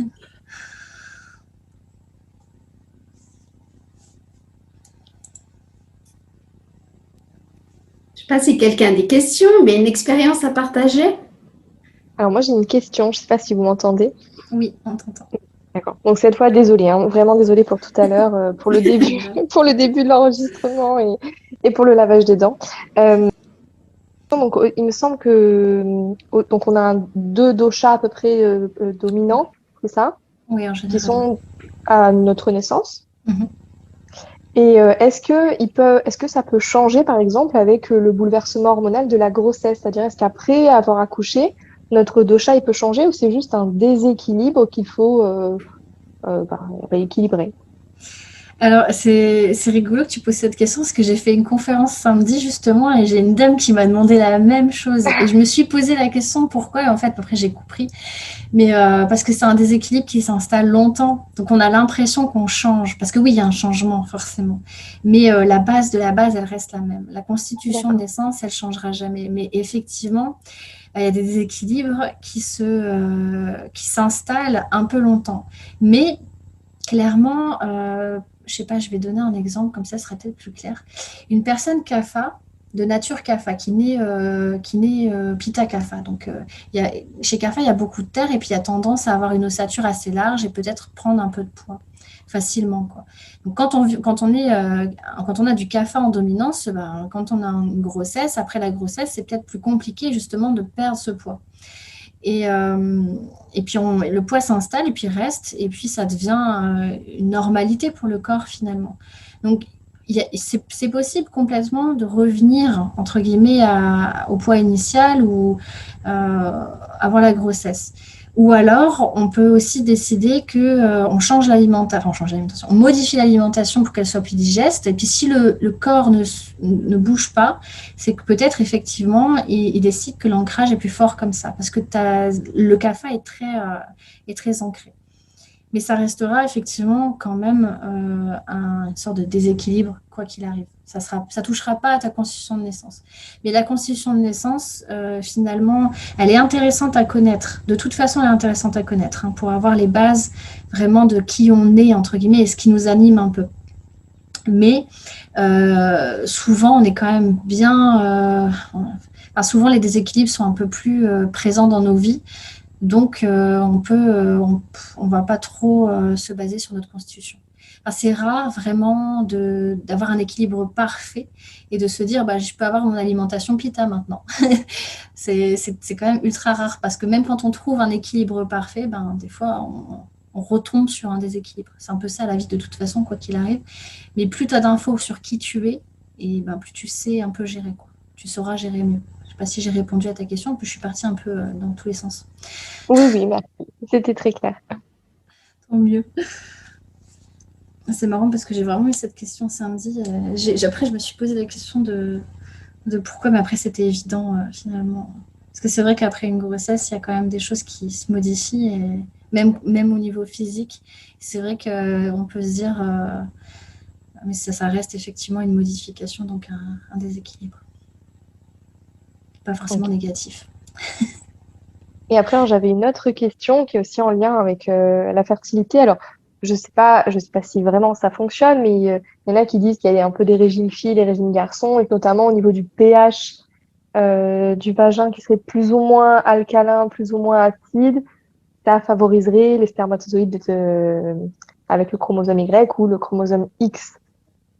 sais pas si quelqu'un a des questions, mais une expérience à partager. Alors moi j'ai une question, je ne sais pas si vous m'entendez. Oui, on t'entend. D'accord. Donc cette fois, désolée, hein, vraiment désolée pour tout à l'heure, pour le début, pour le début de l'enregistrement et pour le lavage des dents. Donc il me semble que donc on a deux doshas à peu près dominants, c'est ça? Oui, en Qui général. sont à notre naissance. Mhm. Et est-ce que ça peut changer, par exemple, avec le bouleversement hormonal de la grossesse? C'est-à-dire, est-ce qu'après avoir accouché, notre dosha, il peut changer ou c'est juste un déséquilibre qu'il faut rééquilibrer? Alors, c'est rigolo que tu poses cette question parce que j'ai fait une conférence samedi justement et j'ai une dame qui m'a demandé la même chose. Et je me suis posé la question pourquoi, et en fait, après, j'ai compris. Mais parce que c'est un déséquilibre qui s'installe longtemps. Donc, on a l'impression qu'on change. Parce que oui, il y a un changement, forcément. Mais la base de la base, elle reste la même. La constitution de naissance, elle ne changera jamais. Mais effectivement, il y a des déséquilibres qui s'installent un peu longtemps. Mais clairement, je ne sais pas, je vais donner un exemple, comme ça, ce sera peut-être plus clair. Une personne kapha, de nature kapha, qui naît Pitta kapha. Donc, chez kapha, il y a beaucoup de terre et puis il y a tendance à avoir une ossature assez large et peut-être prendre un peu de poids facilement, quoi. Donc, quand on a du kapha en dominance, ben, quand on a une grossesse, après la grossesse, c'est peut-être plus compliqué justement de perdre ce poids. Et puis le poids s'installe et puis reste, et puis ça devient une normalité pour le corps finalement. Donc c'est possible complètement de revenir, entre guillemets, au poids initial ou avant la grossesse. Ou alors, on peut aussi décider qu'on change l'alimentation, on modifie l'alimentation pour qu'elle soit plus digeste. Et puis, si le corps ne bouge pas, c'est que peut-être, effectivement, il décide que l'ancrage est plus fort comme ça. Parce que le kapha est très ancré. Mais ça restera effectivement quand même une sorte de déséquilibre, quoi qu'il arrive. Ça touchera pas à ta constitution de naissance. Mais la constitution de naissance, finalement, elle est intéressante à connaître. De toute façon, elle est intéressante à connaître, hein, pour avoir les bases vraiment de qui on est, entre guillemets, et ce qui nous anime un peu. Mais souvent, on est quand même bien... souvent, les déséquilibres sont un peu plus présents dans nos vies. Donc, on va pas trop se baser sur notre constitution. Enfin, c'est rare vraiment d'avoir un équilibre parfait et de se dire, je peux avoir mon alimentation Pitta maintenant. C'est quand même ultra rare parce que même quand on trouve un équilibre parfait, des fois, on retombe sur un déséquilibre. C'est un peu ça la vie de toute façon, quoi qu'il arrive. Mais plus tu as d'infos sur qui tu es, et plus tu sais un peu gérer, quoi. Tu sauras gérer mieux. Je ne sais pas si j'ai répondu à ta question, puis je suis partie un peu dans tous les sens. Oui, merci. C'était très clair. Tant mieux. C'est marrant parce que j'ai vraiment eu cette question samedi. Après, je me suis posé la question de pourquoi, mais après, c'était évident finalement. Parce que c'est vrai qu'après une grossesse, il y a quand même des choses qui se modifient, et même au niveau physique. C'est vrai qu'on peut se dire, mais ça reste effectivement une modification, donc un déséquilibre. Pas forcément Ok. négatif. Et après, alors, j'avais une autre question qui est aussi en lien avec la fertilité. Alors, je sais pas si vraiment ça fonctionne, mais il y en a qui disent qu'il y a un peu des régimes filles, des régimes garçons, et que notamment au niveau du pH du vagin qui serait plus ou moins alcalin, plus ou moins acide, ça favoriserait les spermatozoïdes avec le chromosome Y ou le chromosome X.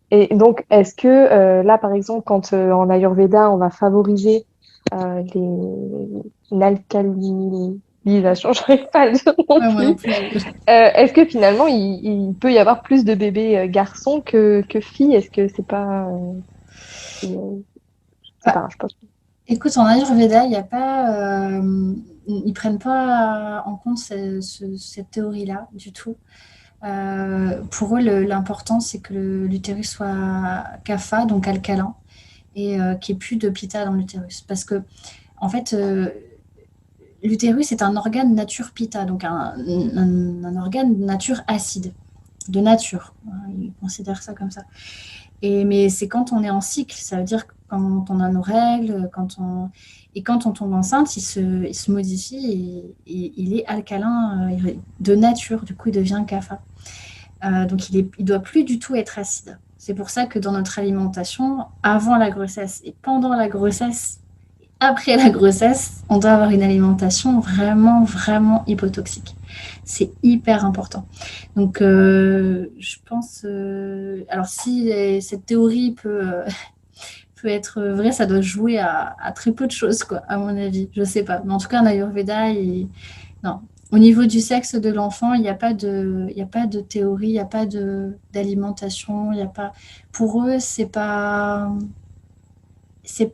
Et donc, est-ce que là, par exemple, quand en Ayurveda, on va favoriser l'alcalinisation, je n'arrive pas à le dire non Ouais, moi non plus, plus. est-ce que finalement, il peut y avoir plus de bébés garçons que filles? Est-ce que c'est pas... je sais Bah, pas, je pense. écoute, en Ayurveda, il y a pas, ils prennent pas en compte cette théorie-là du tout. Pour eux, l'important, c'est que l'utérus soit kapha, donc alcalin, et qu'il n'y ait plus de pitta dans l'utérus. Parce que, en fait, l'utérus est un organe nature pitta, donc un organe nature acide, de nature. Ils considèrent ça comme ça. Mais c'est quand on est en cycle, ça veut dire quand on a nos règles, et quand on tombe enceinte, il se modifie et il est alcalin de nature, du coup il devient kapha. Donc il doit plus du tout être acide. C'est pour ça que dans notre alimentation, avant la grossesse et pendant la grossesse, après la grossesse, on doit avoir une alimentation vraiment, vraiment hypotoxique. C'est hyper important. Donc, je pense. Alors, si cette théorie peut être vraie, ça doit jouer à très peu de choses, quoi, à mon avis. Je sais pas. Mais en tout cas, en Ayurveda, non. Au niveau du sexe de l'enfant, il y a pas de théorie, il n'y a pas d'alimentation, il y a pas. Pour eux, c'est pas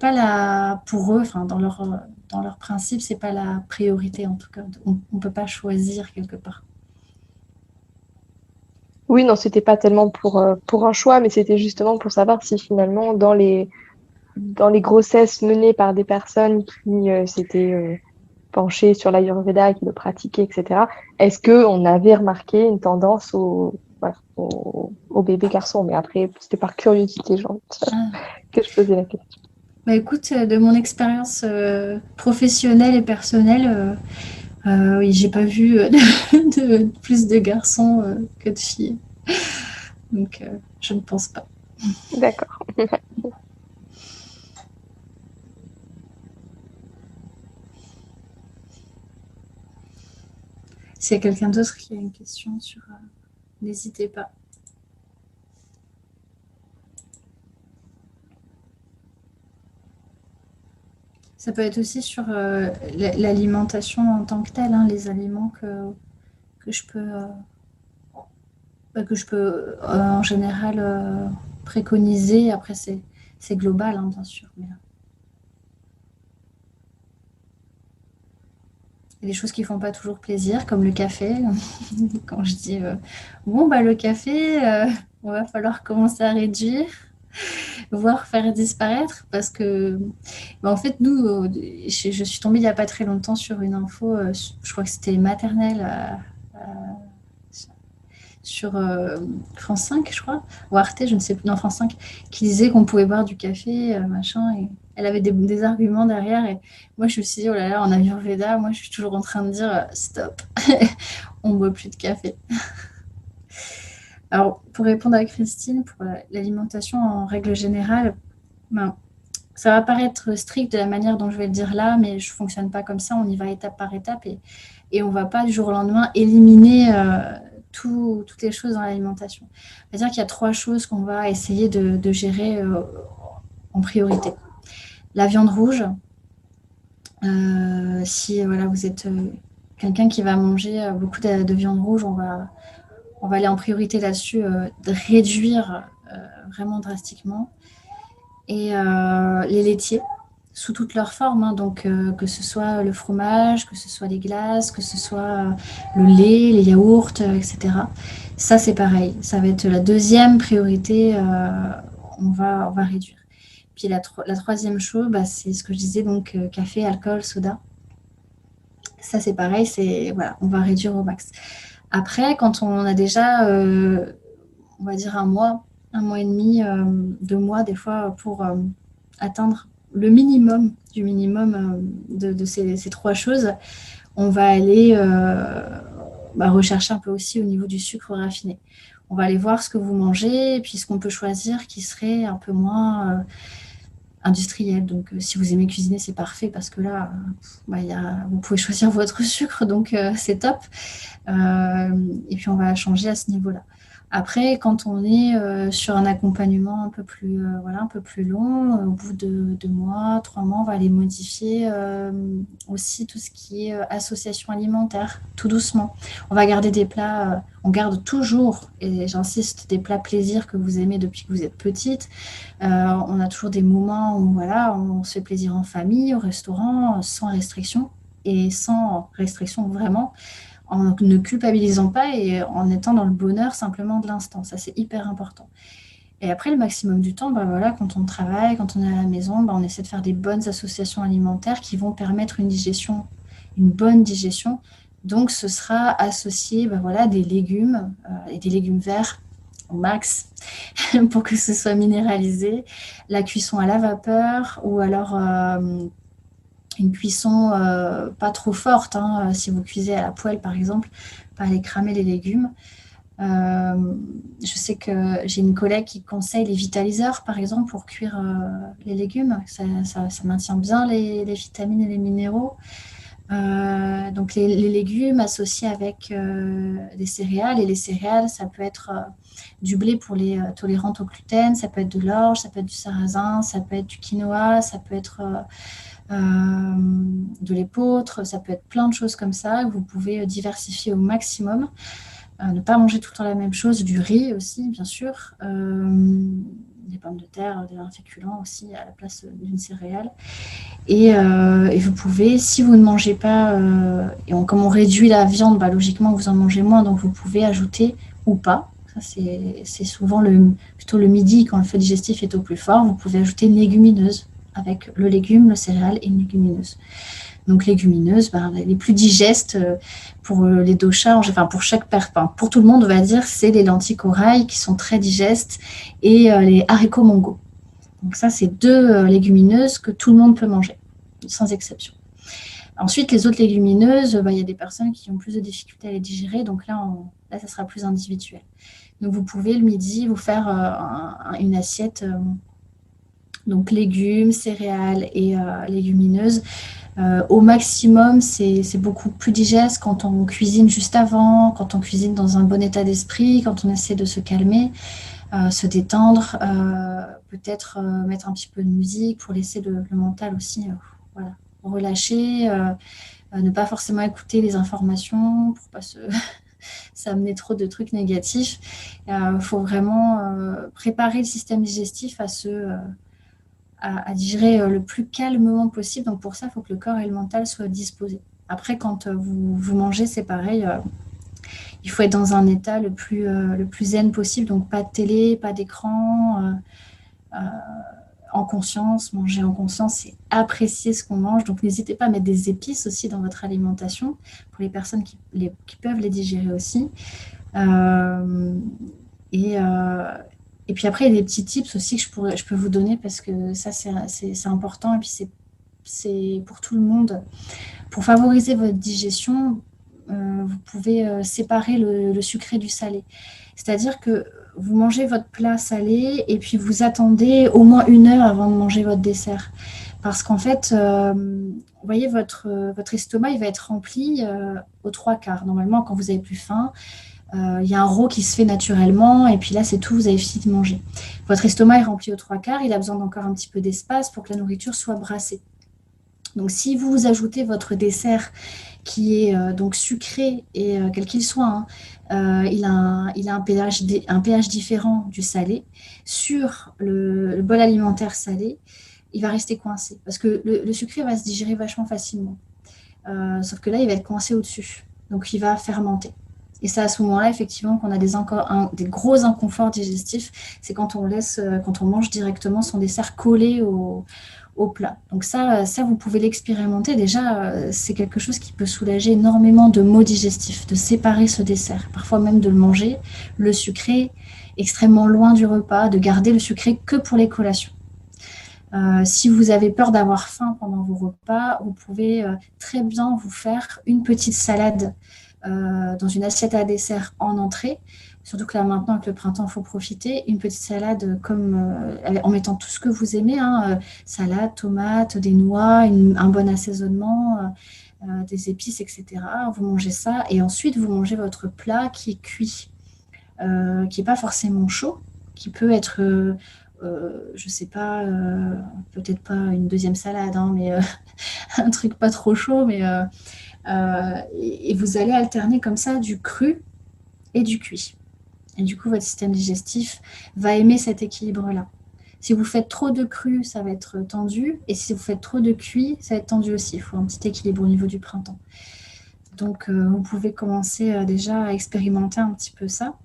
la pour eux, enfin dans leur principe, c'est pas la priorité en tout cas. On peut pas choisir quelque part. Oui, non, c'était pas tellement pour un choix, mais c'était justement pour savoir si finalement, dans les grossesses menées par des personnes qui s'étaient penchées sur l'Ayurveda, qui le pratiquaient, etc., est-ce qu'on avait remarqué une tendance voilà, au bébé garçon? Mais après, c'était par curiosité, genre, Ah. que je posais la question. Bah écoute, de mon expérience professionnelle et personnelle, oui, j'ai pas vu plus de garçons que de filles. Donc je ne pense pas. D'accord. S'il y a quelqu'un d'autre qui a une question sur, n'hésitez pas. Ça peut être aussi sur l'alimentation en tant que telle, hein, les aliments que je peux en général préconiser. Après, c'est global, hein, bien sûr. Mais, il y a des choses qui font pas toujours plaisir, comme le café. Quand je dis, bon, bah, le café, on va falloir commencer à réduire, voire faire disparaître, parce que, bah, en fait, nous, je suis tombée il n'y a pas très longtemps sur une info, je crois que c'était maternelle, sur France 5, je crois, ou Arte, je ne sais plus, non, France 5, qui disait qu'on pouvait boire du café, machin, et elle avait des arguments derrière, et moi je me suis dit, oh là là, en Ayurveda, moi je suis toujours en train de dire, stop, on ne boit plus de café. Alors, pour répondre à Christine, pour l'alimentation en règle générale, ben, ça va paraître strict de la manière dont je vais le dire là, mais je ne fonctionne pas comme ça, on y va étape par étape, et on ne va pas du jour au lendemain éliminer toutes les choses dans l'alimentation. C'est-à-dire qu'il y a 3 choses qu'on va essayer de gérer en priorité. La viande rouge, si voilà, vous êtes quelqu'un qui va manger beaucoup de viande rouge, on va aller en priorité là-dessus, de réduire vraiment drastiquement. Et les laitiers. sous toutes leurs formes, hein, donc que ce soit le fromage, que ce soit les glaces, que ce soit le lait, les yaourts, etc. Ça, c'est pareil. Ça va être la deuxième priorité. On va réduire. Puis la troisième chose, bah, c'est ce que je disais, donc café, alcool, soda. Ça, c'est pareil. Voilà, on va réduire au max. Après, quand on a déjà, on va dire un mois et demi, 2 mois, des fois, pour atteindre le minimum du minimum de ces trois choses, on va aller rechercher un peu aussi au niveau du sucre raffiné. On va aller voir ce que vous mangez et puis ce qu'on peut choisir qui serait un peu moins industriel. Donc, si vous aimez cuisiner, c'est parfait parce que là, vous pouvez choisir votre sucre, donc c'est top. Et puis, on va changer à ce niveau-là. Après, quand on est sur un accompagnement un peu plus long, au bout de 2 mois, 3 mois, on va aller modifier aussi tout ce qui est association alimentaire, tout doucement. On va garder des plats, on garde toujours, et j'insiste, des plats plaisir que vous aimez depuis que vous êtes petite. On a toujours des moments où voilà, on se fait plaisir en famille, au restaurant, sans restriction, et sans restriction vraiment en ne culpabilisant pas et en étant dans le bonheur simplement de l'instant. Ça, c'est hyper important. Et après, le maximum du temps, voilà, quand on travaille, quand on est à la maison, on essaie de faire des bonnes associations alimentaires qui vont permettre une bonne digestion. Donc, ce sera associé voilà, des légumes et des légumes verts au max pour que ce soit minéralisé. La cuisson à la vapeur ou alors une cuisson pas trop forte. Hein, si vous cuisez à la poêle, par exemple, pas aller cramer les légumes. Je sais que j'ai une collègue qui conseille les vitaliseurs, par exemple, pour cuire les légumes. Ça maintient bien les vitamines et les minéraux. Donc les légumes associés avec des céréales. Et les céréales, ça peut être du blé pour les tolérantes au gluten, ça peut être de l'orge, ça peut être du sarrasin, ça peut être du quinoa, ça peut être de l'épeautre, ça peut être plein de choses comme ça. Vous pouvez diversifier au maximum. Ne pas manger tout le temps la même chose, du riz aussi, bien sûr, des pommes de terre, des féculents aussi à la place d'une céréale. Et vous pouvez, si vous ne mangez pas, comme on réduit la viande, logiquement vous en mangez moins, donc vous pouvez ajouter ou pas. Ça, c'est souvent plutôt le midi, quand le feu digestif est au plus fort, vous pouvez ajouter une légumineuse avec le légume, le céréale et une légumineuse. Donc légumineuses, les plus digestes pour les doshas, enfin pour tout le monde, on va dire, c'est les lentilles corail qui sont très digestes et les haricots mongo. Donc ça, c'est 2 légumineuses que tout le monde peut manger, sans exception. Ensuite, les autres légumineuses, il y a des personnes qui ont plus de difficultés à les digérer, donc là, ça sera plus individuel. Donc vous pouvez le midi vous faire une assiette donc légumes, céréales et légumineuses. Au maximum, c'est beaucoup plus digeste quand on cuisine juste avant, quand on cuisine dans un bon état d'esprit, quand on essaie de se calmer, se détendre, peut-être mettre un petit peu de musique pour laisser le mental aussi relâcher, ne pas forcément écouter les informations pour pas s'amener trop de trucs négatifs. Il faut vraiment préparer le système digestif à digérer le plus calmement possible. Donc pour ça, il faut que le corps et le mental soient disposés. Après, quand vous mangez, c'est pareil. Il faut être dans un état le plus zen possible. Donc pas de télé, pas d'écran, en conscience. Manger en conscience, c'est apprécier ce qu'on mange. Donc n'hésitez pas à mettre des épices aussi dans votre alimentation pour les personnes qui peuvent les digérer aussi. Et puis après, il y a des petits tips aussi que je peux vous donner parce que ça, c'est important et puis c'est pour tout le monde. Pour favoriser votre digestion, vous pouvez séparer le sucré du salé. C'est-à-dire que vous mangez votre plat salé et puis vous attendez au moins 1 heure avant de manger votre dessert. Parce qu'en fait, vous voyez, votre estomac, il va être rempli aux 3/4. Normalement, quand vous n'avez plus faim, il y a un rot qui se fait naturellement et puis là c'est tout, vous avez fini de manger. Votre estomac est rempli aux 3/4, il a besoin d'encore un petit peu d'espace pour que la nourriture soit brassée. Donc si vous ajoutez votre dessert qui est donc sucré et quel qu'il soit, il a un pH différent du salé sur le bol alimentaire salé, il va rester coincé. Parce que le sucré va se digérer vachement facilement. Sauf que là, il va être coincé au-dessus. Donc, il va fermenter. Et c'est à ce moment-là, effectivement, qu'on a des gros inconforts digestifs. C'est quand on mange directement son dessert collé au plat. Donc ça, vous pouvez l'expérimenter. Déjà, c'est quelque chose qui peut soulager énormément de maux digestifs, de séparer ce dessert. Parfois même de le manger, le sucré, extrêmement loin du repas, de garder le sucré que pour les collations. Si vous avez peur d'avoir faim pendant vos repas, vous pouvez très bien vous faire une petite salade dans une assiette à dessert en entrée. Surtout que là maintenant, avec le printemps, il faut profiter. Une petite salade en mettant tout ce que vous aimez, hein, salade, tomates, des noix, un bon assaisonnement, des épices, etc. Vous mangez ça et ensuite vous mangez votre plat qui est cuit, qui n'est pas forcément chaud, qui peut être... je sais pas, peut-être pas une deuxième salade, hein, mais un truc pas trop chaud, mais et vous allez alterner comme ça du cru et du cuit. Et du coup, votre système digestif va aimer cet équilibre-là. Si vous faites trop de cru, ça va être tendu, et si vous faites trop de cuit, ça va être tendu aussi. Il faut un petit équilibre au niveau du printemps. Donc, vous pouvez commencer déjà à expérimenter un petit peu ça.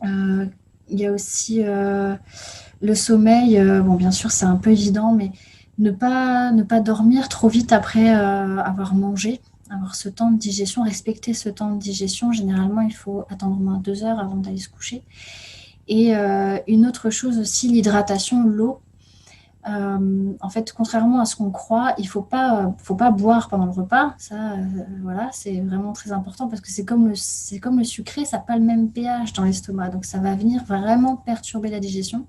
Il y a aussi le sommeil. Bon, bien sûr, c'est un peu évident, mais ne pas dormir trop vite après avoir mangé, avoir ce temps de digestion, respecter ce temps de digestion. Généralement, il faut attendre au moins 2 heures avant d'aller se coucher. Et une autre chose aussi, l'hydratation, l'eau. En fait, contrairement à ce qu'on croit, il faut pas boire pendant le repas. Ça, voilà, c'est vraiment très important parce que c'est comme le sucré, ça n'a pas le même pH dans l'estomac. Donc, ça va venir vraiment perturber la digestion.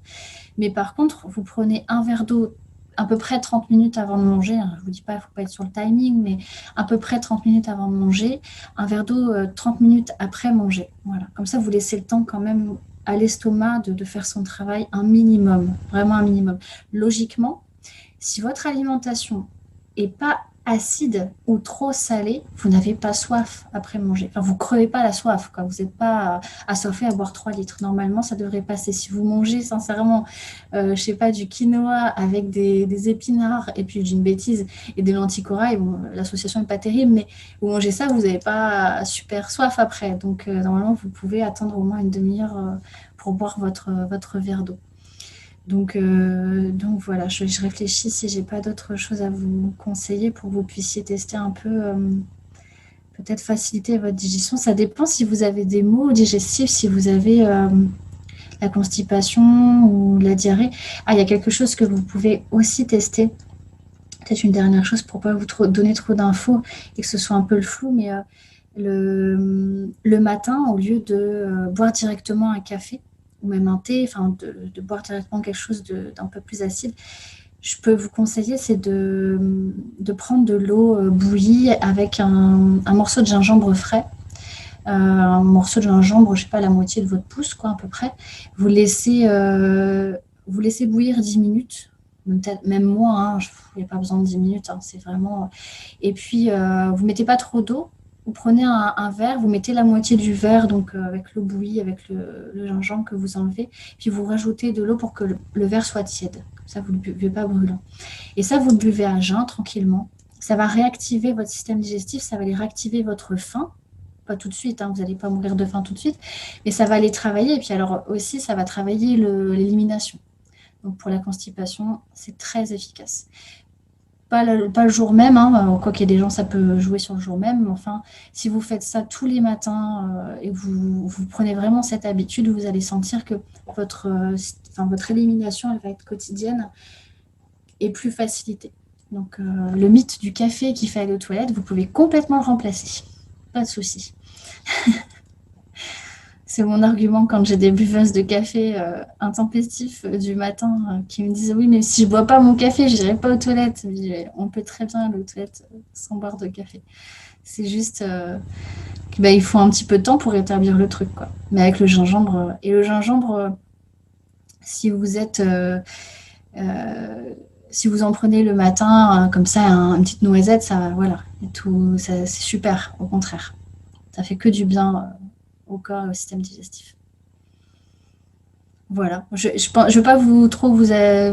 Mais par contre, vous prenez un verre d'eau à peu près 30 minutes avant de manger. Je ne vous dis pas, il ne faut pas être sur le timing, mais à peu près 30 minutes avant de manger. Un verre d'eau 30 minutes après manger. Voilà. Comme ça, vous laissez le temps quand même à l'estomac de faire son travail un minimum, vraiment un minimum. Logiquement, si votre alimentation n'est pas acide ou trop salée, vous n'avez pas soif après manger. Enfin, vous ne crevez pas la soif, quoi. Vous n'êtes pas assoiffé à boire 3 litres. Normalement, ça devrait passer. Si vous mangez sincèrement, je ne sais pas, du quinoa avec des épinards et puis d'une bêtise et des lentilles corail, bon, l'association n'est pas terrible, mais vous mangez ça, vous n'avez pas super soif après. Donc, normalement, vous pouvez attendre au moins une demi-heure pour boire votre verre d'eau. Donc voilà, je réfléchis si j'ai pas d'autre chose à vous conseiller pour que vous puissiez tester un peu, peut-être faciliter votre digestion. Ça dépend si vous avez des maux digestifs, si vous avez la constipation ou la diarrhée. Ah, il y a quelque chose que vous pouvez aussi tester. Peut-être une dernière chose pour ne pas vous donner trop d'infos et que ce soit un peu le flou, mais le matin, au lieu de boire directement un café, ou même un thé, enfin de boire directement quelque chose d'un peu plus acide, je peux vous conseiller, c'est de prendre de l'eau bouillie avec un morceau de gingembre frais. Un morceau de gingembre, je ne sais pas, la moitié de votre pouce, quoi, à peu près. Vous laissez bouillir 10 minutes, peut-être même moins, hein, il n'y a pas besoin de 10 minutes, hein, c'est vraiment... Et puis, vous ne mettez pas trop d'eau. Vous prenez un verre, vous mettez la moitié du verre, donc avec l'eau bouillie, avec le gingembre que vous enlevez, puis vous rajoutez de l'eau pour que le verre soit tiède. Comme ça, vous ne le buvez pas brûlant. Et ça, vous le buvez à jeun, tranquillement. Ça va réactiver votre système digestif, ça va aller réactiver votre faim. Pas tout de suite, hein, vous n'allez pas mourir de faim tout de suite, mais ça va aller travailler. Et puis alors aussi, ça va travailler l'élimination. Donc pour la constipation, c'est très efficace. Pas le jour même, hein, quoi qu'il y ait des gens, ça peut jouer sur le jour même. Mais enfin, si vous faites ça tous les matins et vous prenez vraiment cette habitude, vous allez sentir que votre élimination, elle va être quotidienne et plus facilitée. Donc, le mythe du café qui fait aller aux toilettes, vous pouvez complètement le remplacer. Pas de souci. C'est mon argument quand j'ai des buveuses de café intempestifs du matin qui me disent « Oui, mais si je ne bois pas mon café, je n'irai pas aux toilettes. » On peut très bien aller aux toilettes sans boire de café. C'est juste qu'il faut un petit peu de temps pour rétablir le truc, quoi. Mais avec le gingembre... Et le gingembre, si vous êtes... si vous en prenez le matin, comme ça, une petite noisette, ça, voilà, c'est super, au contraire. Ça fait que du bien au corps et au système digestif. Voilà. Je veux pas vous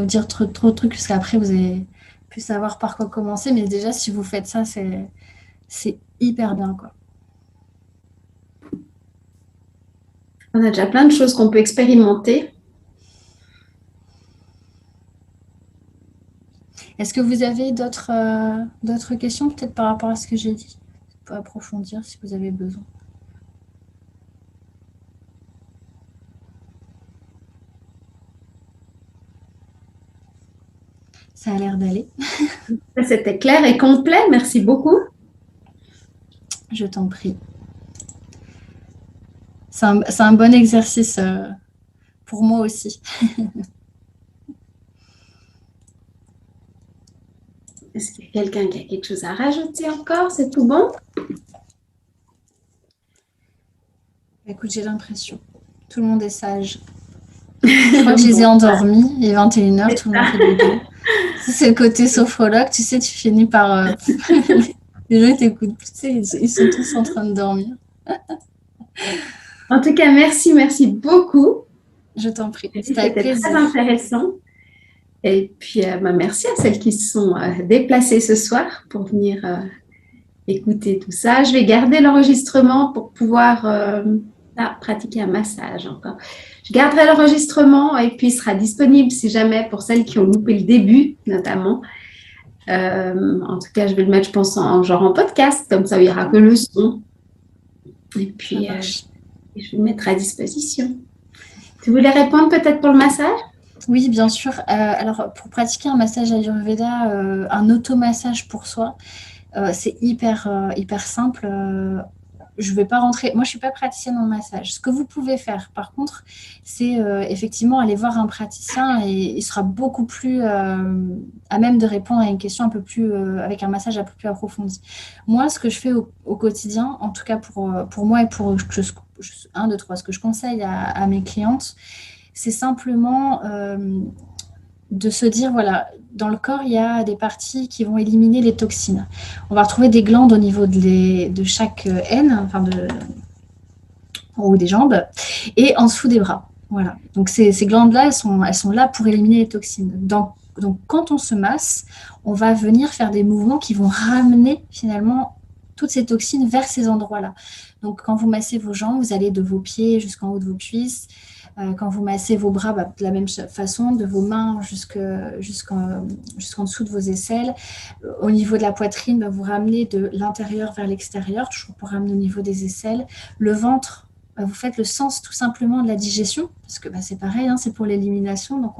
dire trop de trucs, parce qu'après, vous allez plus savoir par quoi commencer. Mais déjà, si vous faites ça, c'est hyper bien, quoi. On a déjà plein de choses qu'on peut expérimenter. Est-ce que vous avez d'autres questions, peut-être par rapport à ce que j'ai dit? Je peux approfondir si vous avez besoin. Ça a l'air d'aller. C'était clair et complet. Merci beaucoup. Je t'en prie. C'est un bon exercice pour moi aussi. Est-ce qu'il y a quelqu'un qui a quelque chose à rajouter encore? C'est tout bon? Écoute, j'ai l'impression. Tout le monde est sage. Je crois que je les ai endormis. Il est 21h, tout le monde fait dodo. C'est le côté sophrologue. Tu sais, tu finis par... les gens, ils t'écoutent. Tu sais, ils sont tous en train de dormir. En tout cas, merci beaucoup. Je t'en prie. C'était avec C'était plaisir. très intéressant. Et puis, merci à celles qui se sont déplacées ce soir pour venir écouter tout ça. Je vais garder l'enregistrement pour pouvoir pratiquer un massage encore. Je garderai l'enregistrement et puis il sera disponible si jamais pour celles qui ont loupé le début, notamment. En tout cas, je vais le mettre, je pense, en podcast, comme ça il n'y aura que le son. Et puis, je vais le mettre à disposition. Tu voulais répondre peut-être pour le massage? Oui, bien sûr. Alors, pour pratiquer un massage Ayurveda, un automassage pour soi, c'est hyper simple. Je ne vais pas rentrer. Moi, je ne suis pas praticienne en massage. Ce que vous pouvez faire, par contre, c'est effectivement aller voir un praticien et il sera beaucoup plus à même de répondre à une question un peu plus avec un massage un peu plus approfondi. Moi, ce que je fais au quotidien, en tout cas pour moi et pour ce que je conseille à mes clientes, c'est simplement de se dire, voilà, dans le corps, il y a des parties qui vont éliminer les toxines. On va retrouver des glandes au niveau de chaque aine, enfin en haut des jambes, et en dessous des bras. Voilà. Donc ces glandes-là, elles sont là pour éliminer les toxines. Donc quand on se masse, on va venir faire des mouvements qui vont ramener finalement toutes ces toxines vers ces endroits-là. Donc quand vous massez vos jambes, vous allez de vos pieds jusqu'en haut de vos cuisses. Quand vous massez vos bras, de la même façon, de vos mains jusqu'en dessous de vos aisselles. Au niveau de la poitrine, vous ramenez de l'intérieur vers l'extérieur, toujours pour ramener au niveau des aisselles. Le ventre, vous faites le sens tout simplement de la digestion, parce que c'est pareil, hein, c'est pour l'élimination, donc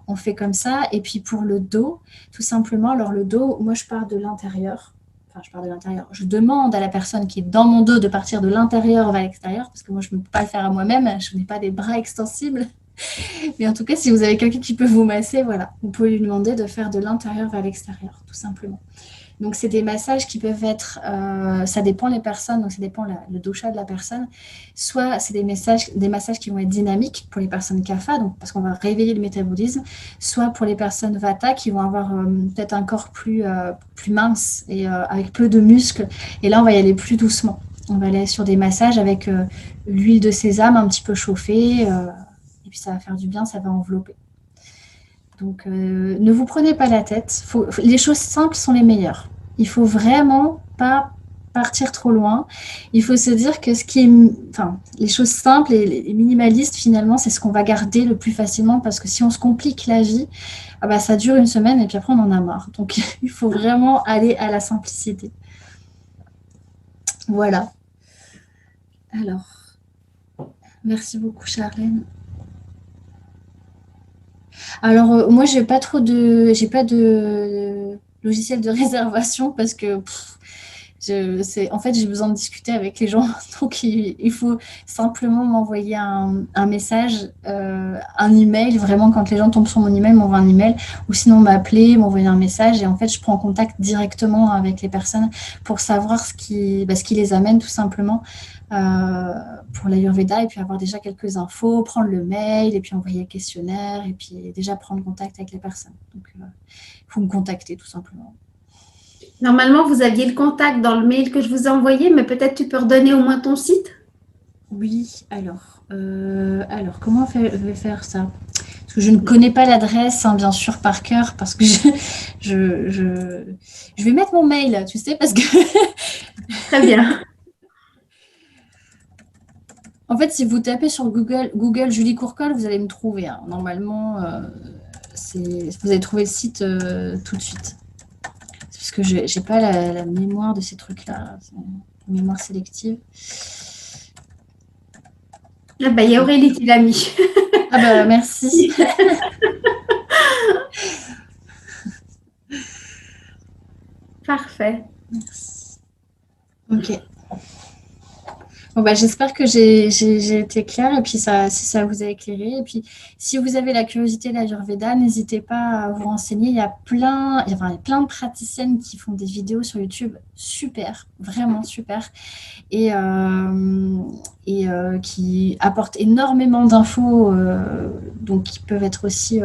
on fait comme ça. Et puis pour le dos, tout simplement, alors le dos, moi je pars de l'intérieur. Enfin, je pars de l'intérieur. Je demande à la personne qui est dans mon dos de partir de l'intérieur vers l'extérieur, parce que moi, je ne peux pas le faire à moi-même. Je n'ai pas des bras extensibles. Mais en tout cas, si vous avez quelqu'un qui peut vous masser, voilà, vous pouvez lui demander de faire de l'intérieur vers l'extérieur, tout simplement. Donc, c'est des massages qui peuvent être, ça dépend les personnes, donc ça dépend le dosha de la personne. Soit c'est des massages qui vont être dynamiques pour les personnes kapha, donc parce qu'on va réveiller le métabolisme, soit pour les personnes vata qui vont avoir peut-être un corps plus mince et avec peu de muscles. Et là, on va y aller plus doucement. On va aller sur des massages avec l'huile de sésame un petit peu chauffée, et puis ça va faire du bien, ça va envelopper. Donc, ne vous prenez pas la tête. Les choses simples sont les meilleures. Il faut vraiment pas partir trop loin. Il faut se dire que les choses simples et les minimalistes, finalement, c'est ce qu'on va garder le plus facilement, parce que si on se complique la vie, ça dure une semaine et puis après on en a marre. Donc, il faut vraiment aller à la simplicité. Voilà. Alors, merci beaucoup, Charlène. Alors, moi, j'ai pas de logiciel de réservation, parce que en fait, j'ai besoin de discuter avec les gens. Donc, il faut simplement m'envoyer un message, un email. Vraiment, quand les gens tombent sur mon email, m'envoient un email, ou sinon m'appeler, m'envoyer un message. Et en fait, je prends contact directement avec les personnes pour savoir ce qui les amène, tout simplement, pour l'Ayurveda, et puis avoir déjà quelques infos, prendre le mail et puis envoyer le questionnaire et puis déjà prendre contact avec les personnes. Donc, il faut me contacter tout simplement. Normalement, vous aviez le contact dans le mail que je vous ai envoyé, mais peut-être tu peux redonner au moins ton site? Oui, alors comment je vais faire ça? Parce que je ne connais pas l'adresse, hein, bien sûr, par cœur, parce que je vais mettre mon mail, tu sais, parce que Très bien. en fait, si vous tapez sur Google Julie Courcol, vous allez me trouver, hein. Normalement, vous allez trouver le site tout de suite. C'est parce que je n'ai pas la mémoire de ces trucs-là. C'est une mémoire sélective. Ah bah, il y a Aurélie qui l'a mis. Ah bah merci. Parfait. Merci. Ok. Bon, bah, j'espère que j'ai été claire et puis si ça vous a éclairé. Et puis, si vous avez la curiosité de l'Ayurveda, n'hésitez pas à vous renseigner. Il y a plein de praticiennes qui font des vidéos sur YouTube super, vraiment super, et, qui apportent énormément d'infos, donc qui peuvent être aussi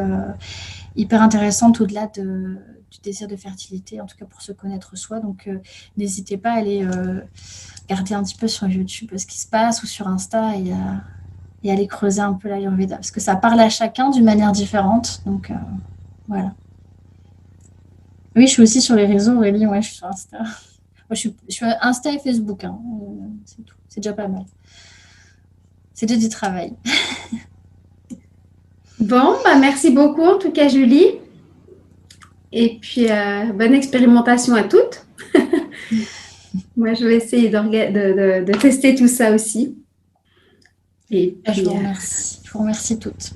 hyper intéressantes au-delà du désir de fertilité, en tout cas pour se connaître soi. Donc, n'hésitez pas à aller regarder un petit peu sur YouTube ce qui se passe ou sur Insta et aller creuser un peu l'Ayurveda parce que ça parle à chacun d'une manière différente. Donc, voilà. Oui, je suis aussi sur les réseaux, Aurélie. Ouais, je suis sur Insta. Moi, je suis Insta et Facebook. Hein. C'est tout. C'est déjà pas mal. C'est déjà du travail. Bon, bah, merci beaucoup en tout cas, Julie. Et puis, bonne expérimentation à toutes. Moi, je vais essayer de tester tout ça aussi. Et Je puis, vous remercie. Je vous remercie toutes.